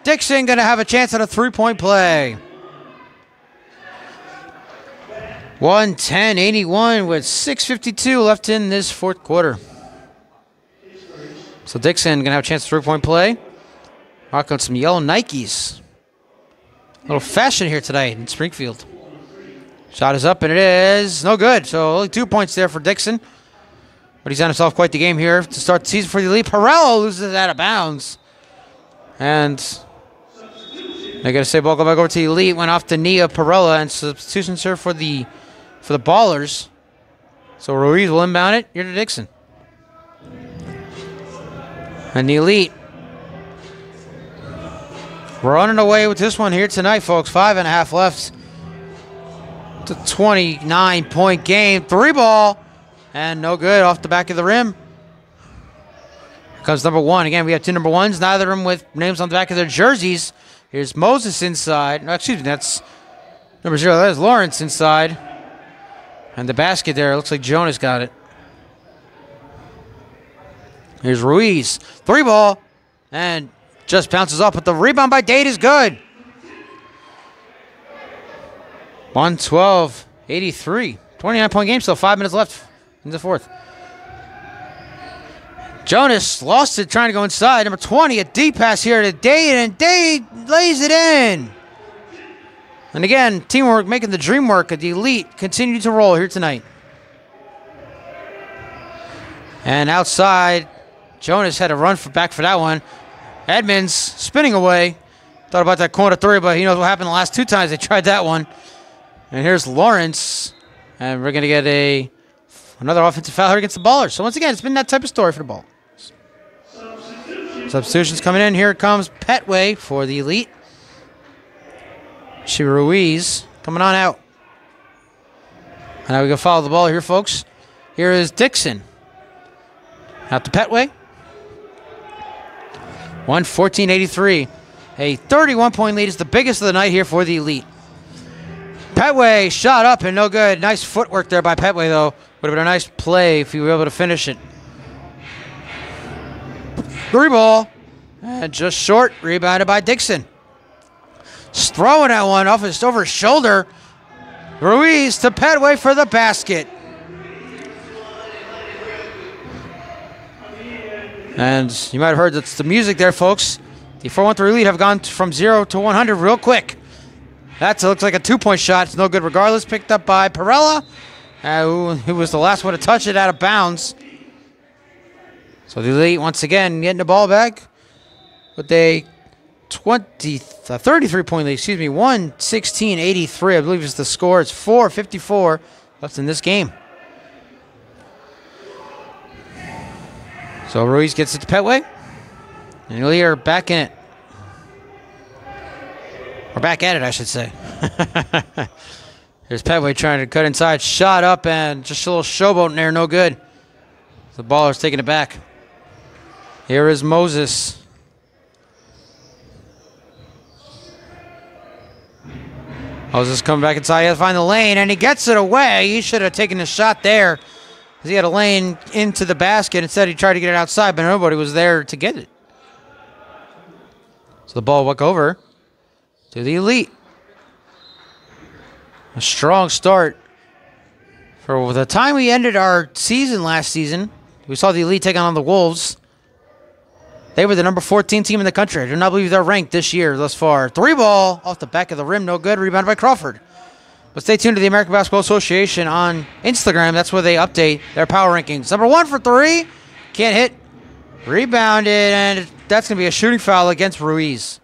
A: Dixon going to have a chance at a three-point play. 110-81 with 6:52 left in this fourth quarter. So Dixon going to have a chance at three-point play. Rocking some yellow Nikes. A little fashion here tonight in Springfield. Shot is up, and it is no good. So only 2 points there for Dixon. But he's done himself quite the game here to start the season for the Elite. Perello loses it out of bounds. And they're going to say ball go back over to the Elite. Went off to Nia Perella, and substitutions here for the Ballers. So Ruiz will inbound it. Here to Dixon. And the Elite running away with this one here tonight, folks. 5.5 left. It's a 29-point game. Three ball. And no good off the back of the rim. Here comes number one. Again, we have two number ones. Neither of them with names on the back of their jerseys. Here's Moses inside. No, excuse me, that's number 0. That is Lawrence inside. And the basket there, looks like Jonas got it. Here's Ruiz. Three ball. And just bounces off, but the rebound by Dade is good. 112-83. 29-point game, still 5 minutes left in the fourth. Jonas lost it trying to go inside. Number 20, a deep pass here to Dade, and Dade lays it in. And again, teamwork making the dream work. The Elite continue to roll here tonight. And outside, Jonas had a run back for that one. Edmonds spinning away. Thought about that corner three, but he knows what happened the last two times they tried that one. And here's Lawrence. And we're going to get another offensive foul here against the Ballers. So once again, it's been that type of story for the Ball. Substitutions coming in. Here comes Petway for the Elite. Ruiz coming on out. And now we go follow the ball here, folks. Here is Dixon. Out to Petway. 114-83. A 31-point lead is the biggest of the night here for the Elite. Petway shot up and no good. Nice footwork there by Petway, though. Would have been a nice play if he were able to finish it. Three ball. And just short. Rebounded by Dixon. Just throwing that one over his shoulder. Ruiz to Petway for the basket. And you might have heard that's the music there, folks. The 4-1-3 Elite have gone from 0 to 100 real quick. That looks like a two-point shot. It's no good regardless. Picked up by Perella, who was the last one to touch it out of bounds. So the Elite, once again, getting the ball back with a 33-point lead. Excuse me, 116-83, I believe is the score. It's 4:54 left in this game. So Ruiz gets it to Petway. And Elite are back in it. Or back at it, I should say. Here's Petway trying to cut inside. Shot up and just a little showboat in there. No good. The Baller's taking it back. Here is Moses. Moses coming back inside. He has to find the lane, and he gets it away. He should have taken a shot there, because he had a lane into the basket. Instead, he tried to get it outside, but nobody was there to get it. So the ball walk over to the Elite. A strong start. For the time we ended our season last season, we saw the Elite take on the Wolves. They were the number 14 team in the country. I do not believe they're ranked this year thus far. Three ball off the back of the rim. No good. Rebounded by Crawford. But stay tuned to the American Basketball Association on Instagram. That's where they update their power rankings. Number 1 for 3. Can't hit. Rebounded. And that's going to be a shooting foul against Ruiz.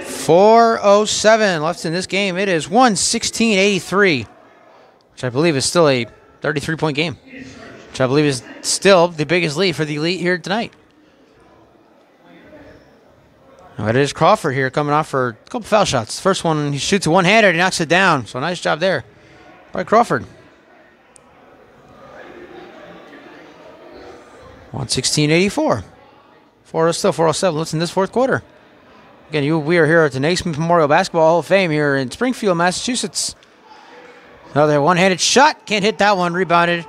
A: 4:07 left in this game. It is 116-83, which I believe is still a 33-point game. which I believe is still the biggest lead for the Elite here tonight. But it is Crawford here coming off for a couple foul shots. First one, he shoots a one-hander, he knocks it down. So nice job there by Crawford. 116-84. Still 4:07 left in this fourth quarter. Again, we are here at the Naismith Memorial Basketball Hall of Fame here in Springfield, Massachusetts. Another one-handed shot. Can't hit that one. Rebounded.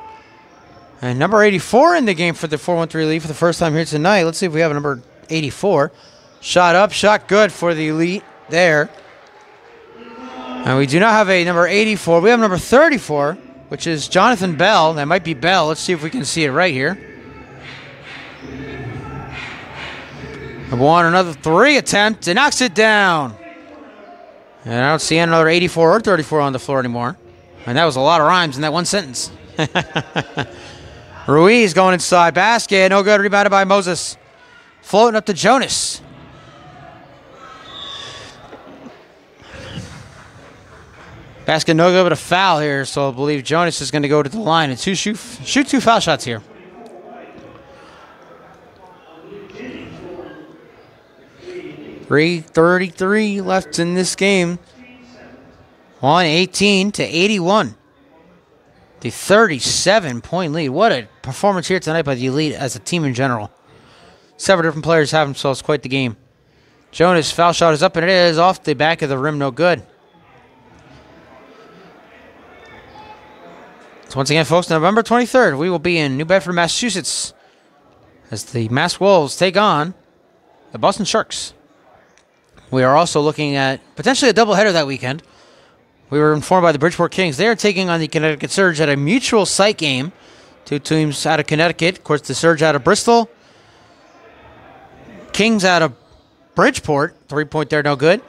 A: And number 84 in the game for the 4-1-3 lead for the first time here tonight. Let's see if we have a number 84. Shot up, shot good for the Elite there. And we do not have a number 84. We have number 34, which is Jonathan Bell. That might be Bell. Let's see if we can see it right here. Number one, another three attempt. It knocks it down. And I don't see another 84 or 34 on the floor anymore. And that was a lot of rhymes in that one sentence. Ruiz going inside. Basket. No good. Rebounded by Moses. Floating up to Jonas. Basket no good, but a foul here. So I believe Jonas is going to go to the line and shoot two foul shots here. .333 left in this game. 118-81. The 37-point lead. What a performance here tonight by the Elite as a team in general. Several different players have themselves quite the game. Jonas' foul shot is up, and it is off the back of the rim. No good. So once again, folks, November 23rd, we will be in New Bedford, Massachusetts as the Mass Wolves take on the Boston Sharks. We are also looking at potentially a doubleheader that weekend. We were informed by the Bridgeport Kings. They are taking on the Connecticut Surge at a mutual site game. Two teams out of Connecticut. Of course, the Surge out of Bristol. Kings out of Bridgeport. 3-point there, no good.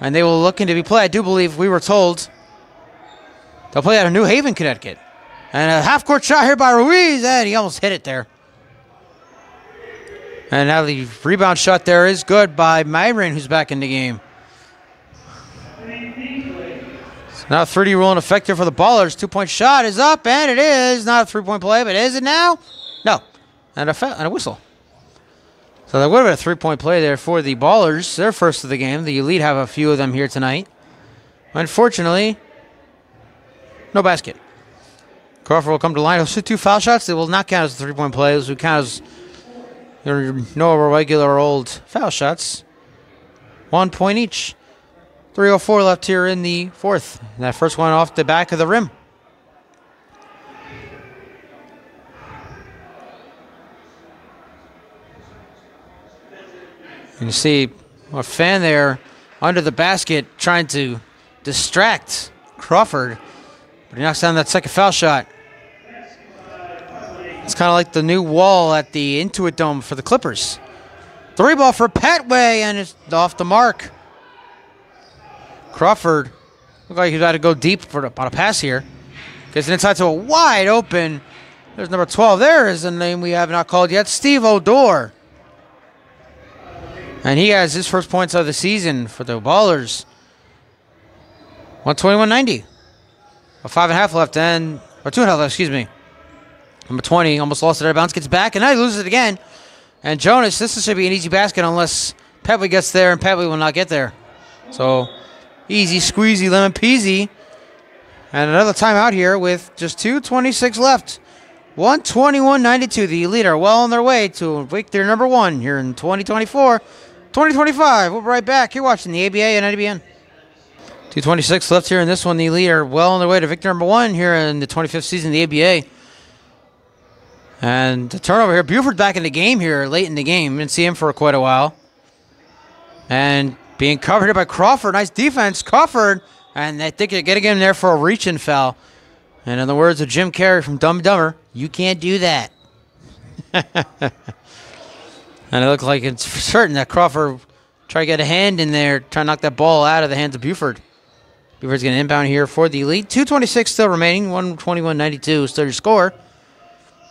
A: And they will looking to be played. I do believe we were told they'll play out of New Haven, Connecticut. And a half-court shot here by Ruiz. And he almost hit it there. And now the rebound shot there is good by Myron, who's back in the game. So now 3D rule in effect here for the Ballers. 2-point shot is up, and it is. Not a 3-point play, but is it now? No. And a whistle. So there would have been a 3-point play there for the Ballers. Their first of the game. The Elite have a few of them here tonight. Unfortunately, no basket. Crawford will come to line. He'll shoot two foul shots. They will not count as 3-point plays. Will count as no regular old foul shots. 1 point each. 3:04 left here in the fourth. And that first one off the back of the rim. And you see a fan there under the basket trying to distract Crawford. But he knocks down that second foul shot. It's kind of like the new wall at the Intuit Dome for the Clippers. 3-ball for Petway, and it's off the mark. Crawford looked like he got to go deep on a pass here. Gets it inside to a wide open. There's number 12. There is a name we have not called yet. Steve Odor. And he has his first points of the season for the Ballers. 121-90. 5.5 left, or 2.5 left, excuse me. Number 20 almost lost it out of bounds, gets back, and now he loses it again. And Jonas, this should be an easy basket unless Petway gets there, and Petway will not get there. So, easy, squeezy, lemon peasy. And another timeout here with just 2:26 left. 121-92. The Elite are well on their way to victory number 1 here in 2024. 2025. We'll be right back. You're watching the ABA and NBN. 2:26 left here in this one. The Elite are well on their way to victory number 1 here in the 25th season of the ABA. And the turnover here. Buford back in the game here late in the game. Didn't see him for quite a while. And being covered here by Crawford. Nice defense. Crawford. And I think they're getting him there for a reach-in foul. And in the words of Jim Carrey from Dumb and Dumber, you can't do that. And it looks like it's certain that Crawford try to get a hand in there, try to knock that ball out of the hands of Buford. Buford's going to inbound here for the Elite. 2:26 still remaining. 121-92 is still your score.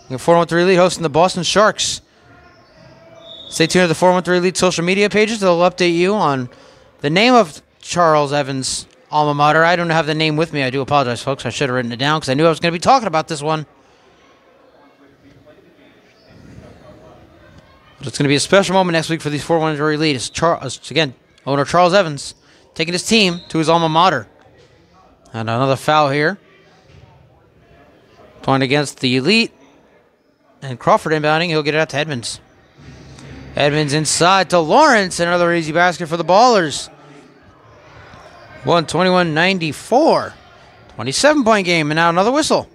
A: 413 Elite hosting the Boston Sharks. Stay tuned to the 413 Elite social media pages. They'll update you on the name of Charles Evans' alma mater. I don't have the name with me. I do apologize, folks. I should have written it down because I knew I was going to be talking about this one. But it's going to be a special moment next week for these 4-1 jury lead. It's again, owner Charles Evans taking his team to his alma mater. And another foul here. Point against the Elite. And Crawford inbounding. He'll get it out to Edmonds. Edmonds inside to Lawrence. Another easy basket for the Ballers. 121-94. 27-point game. And now another whistle.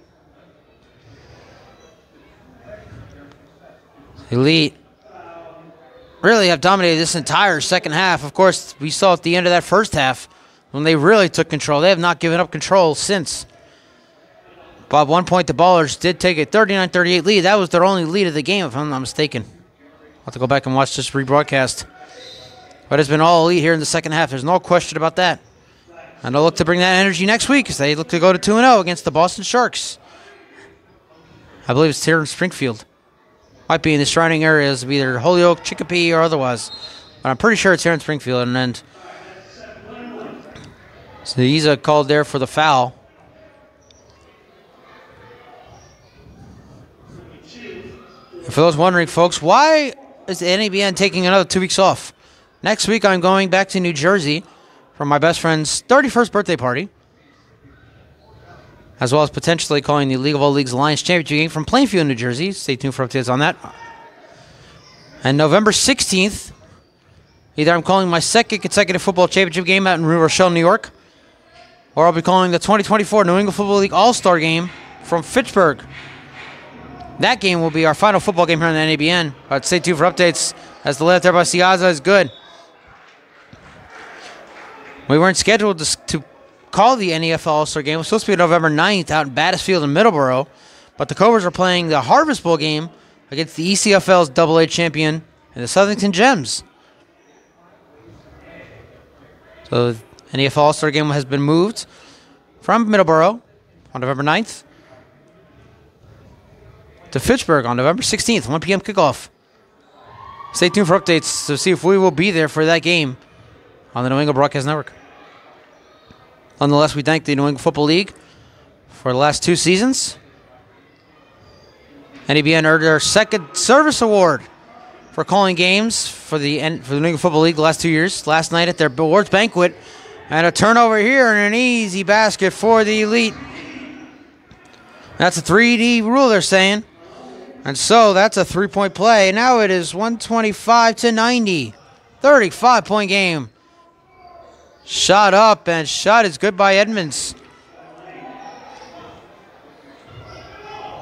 A: Elite really have dominated this entire second half. Of course, we saw at the end of that first half when they really took control. They have not given up control since. But at one point, the Ballers did take a 39-38 lead. That was their only lead of the game, if I'm not mistaken. I'll have to go back and watch this rebroadcast. But it's been all Elite here in the second half. There's no question about that. And they'll look to bring that energy next week as they look to go to 2-0 against the Boston Sharks. I believe it's here in Springfield. Might be in the surrounding areas of either Holyoke, Chicopee, or otherwise. But I'm pretty sure it's here in Springfield. And then so he's called there for the foul. And for those wondering, folks, why is the NABN taking another 2 weeks off? Next week, I'm going back to New Jersey for my best friend's 31st birthday party, as well as potentially calling the League of All Leagues Alliance Championship game from Plainfield, New Jersey. Stay tuned for updates on that. And November 16th, either I'm calling my second consecutive football championship game out in New Rochelle, New York, or I'll be calling the 2024 New England Football League All-Star game from Fitchburg. That game will be our final football game here on the NABN. But stay tuned for updates as the layout there by Siaza is good. We weren't scheduled to call the NEFL All-Star game. It was supposed to be November 9th out in Battisfield in Middleborough. But the Cobras are playing the Harvest Bowl game against the ECFL's AA champion and the Southington Gems. So the NEFL All-Star game has been moved from Middleborough on November 9th to Fitchburg on November 16th, 1 p.m. kickoff. Stay tuned for updates to see if we will be there for that game on the New England Broadcast Network. Nonetheless, we thank the New England Football League for the last 2 seasons. NABN earned their second service award for calling games for the New England Football League the last 2 years. Last night at their awards banquet, and a turnover here and an easy basket for the Elite. That's a 3D rule, they're saying. And so that's a 3-point play. Now it is 125-90. 35-point game. Shot up, and shot is good by Edmonds.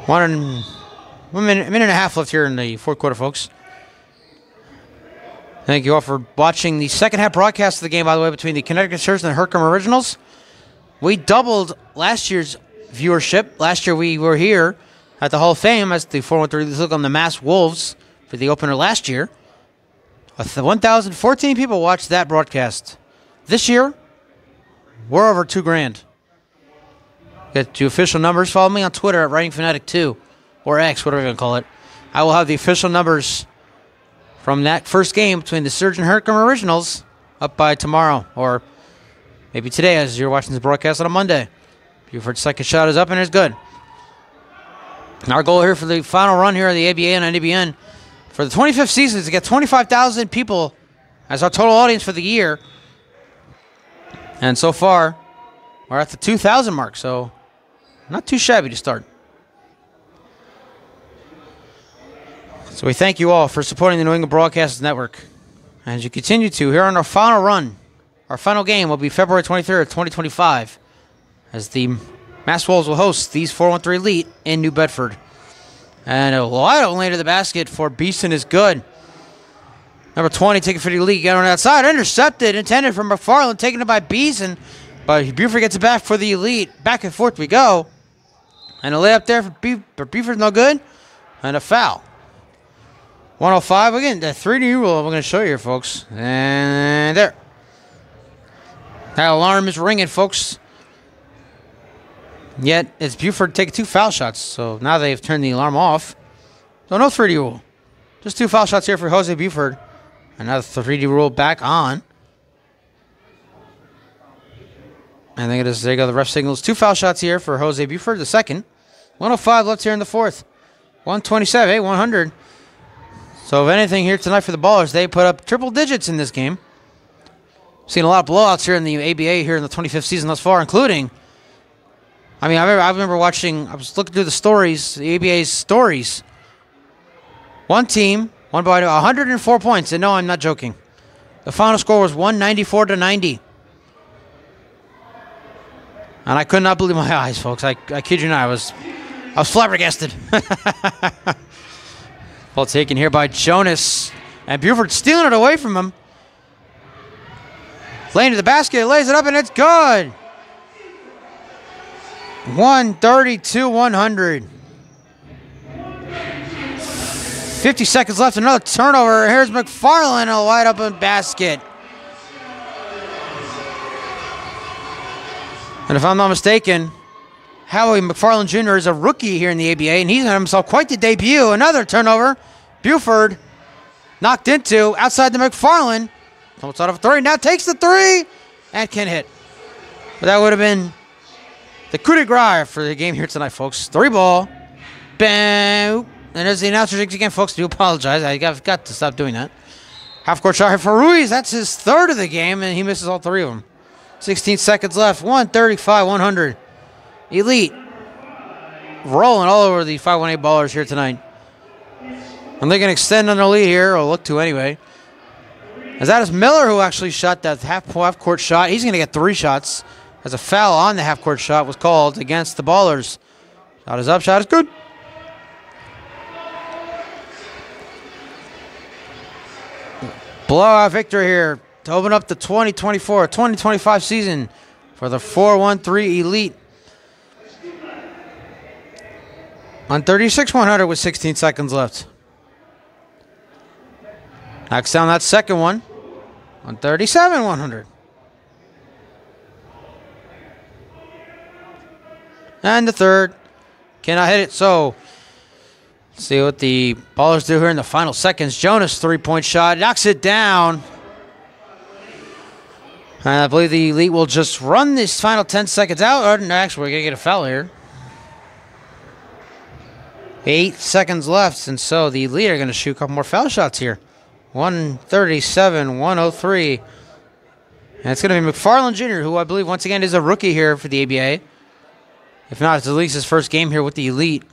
A: A minute and a half left here in the fourth quarter, folks. Thank you all for watching the second half broadcast of the game, by the way, between the Connecticut Surge and the Herkimer Originals. We doubled last year's viewership. Last year we were here at the Hall of Fame as the 413 look on the Mass Wolves for the opener last year. 1,014 people watched that broadcast. This year, we're over 2 grand. Get to official numbers. Follow me on Twitter at WritingFanatic2 or X, whatever you're going to call it. I will have the official numbers from that first game between the Surge and Herkimer Originals up by tomorrow, or maybe today as you're watching this broadcast on a Monday. Buford's second shot is up and it's good. Our goal here for the final run here of the ABA and NABN for the 25th season is to get 25,000 people as our total audience for the year. And so far, we're at the 2,000 mark, so not too shabby to start. So we thank you all for supporting the New England Broadcasters Network. And as you continue to, here on our final run, our final game will be February 23rd, 2025, as the Mass Wolves will host these 413 Elite in New Bedford. And a wide open lane to the basket for Beeson is good. Number 20, taking for the Elite, get on the outside, intercepted, intended for McFarland, taken it by Beeson. But Buford gets it back for the Elite. Back and forth we go. And a layup there for Buford, no good. And a foul. 105, again, the 3D rule I'm going to show you here, folks. And there. That alarm is ringing, folks. Yet, it's Buford taking 2 foul shots. So now they've turned the alarm off. So no 3D rule. Just 2 foul shots here for Jose Buford. Another 3D rule back on. And there you go, the ref signals 2 foul shots here for Jose Buford, the second. 105 left here in the fourth. 127, 100. So if anything here tonight for the Ballers, they put up triple digits in this game. Seen a lot of blowouts here in the ABA here in the 25th season thus far, including, I remember watching, I was looking through the stories, the ABA's stories. One team won by 104 points, and no, I'm not joking. The final score was 194-90. And I could not believe my eyes, folks. I kid you not, I was flabbergasted. Ball taken here by Jonas. And Buford stealing it away from him. Lane to the basket, lays it up, and it's good. 132-100. 50 seconds left, another turnover. Here's McFarland, a wide open basket. And if I'm not mistaken, Howie McFarland Jr. is a rookie here in the ABA, and he's had himself quite the debut. Another turnover. Buford knocked into outside the McFarland. Almost out of a three. Now takes the three and can hit. But that would have been the coup de grace for the game here tonight, folks. 3-ball. Bam. And as the announcer again, folks, I do apologize. I've got to stop doing that. Half-court shot here for Ruiz. That's his third of the game, and he misses all three of them. 16 seconds left. 135-100. Elite. Rolling all over the 518 Ballers here tonight. And they can extend on their lead here, or look to anyway. As that is Miller who actually shot that half-court shot. He's going to get 3 shots. As a foul on the half-court shot was called against the Ballers. Shot is up, shot is good. Blowout victory here to open up the 2024-2025 season for the 413 Elite. On 36-100 with 16 seconds left. Knocks down that second one on 37-100. And the third. Cannot hit it, so let's see what the Ballers do here in the final seconds. Jonas, 3-point shot, knocks it down. And I believe the Elite will just run this final 10 seconds out. Or, no, actually, we're going to get a foul here. 8 seconds left, and so the Elite are going to shoot a couple more foul shots here. 137-103. And it's going to be McFarland Jr., who I believe, once again, is a rookie here for the ABA. If not, it's at least his first game here with the Elite.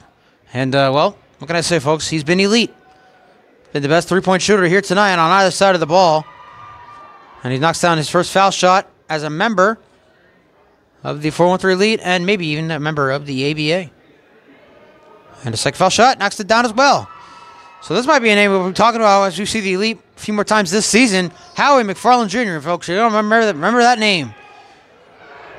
A: And, well, what can I say, folks? He's been elite. Been the best three-point shooter here tonight on either side of the ball. And he knocks down his first foul shot as a member of the 413 Elite and maybe even a member of the ABA. And a second foul shot knocks it down as well. So this might be a name we'll be talking about as we see the Elite a few more times this season. Howie McFarland Jr., folks. You don't remember that name.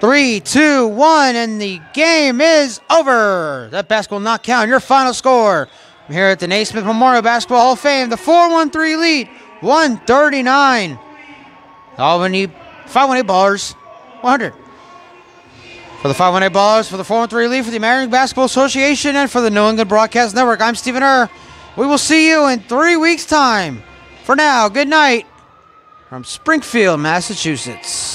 A: 3, 2, 1, and the game is over. That basket will not count. Your final score here at the Naismith Memorial Basketball Hall of Fame, the 413 Elite, 139. Albany 518 Ballers, 100. For the 518 Ballers, for the 413 Elite, for the American Basketball Association, and for the New England Broadcast Network, I'm Stephen Err. We will see you in 3 weeks' time. For now, good night from Springfield, Massachusetts.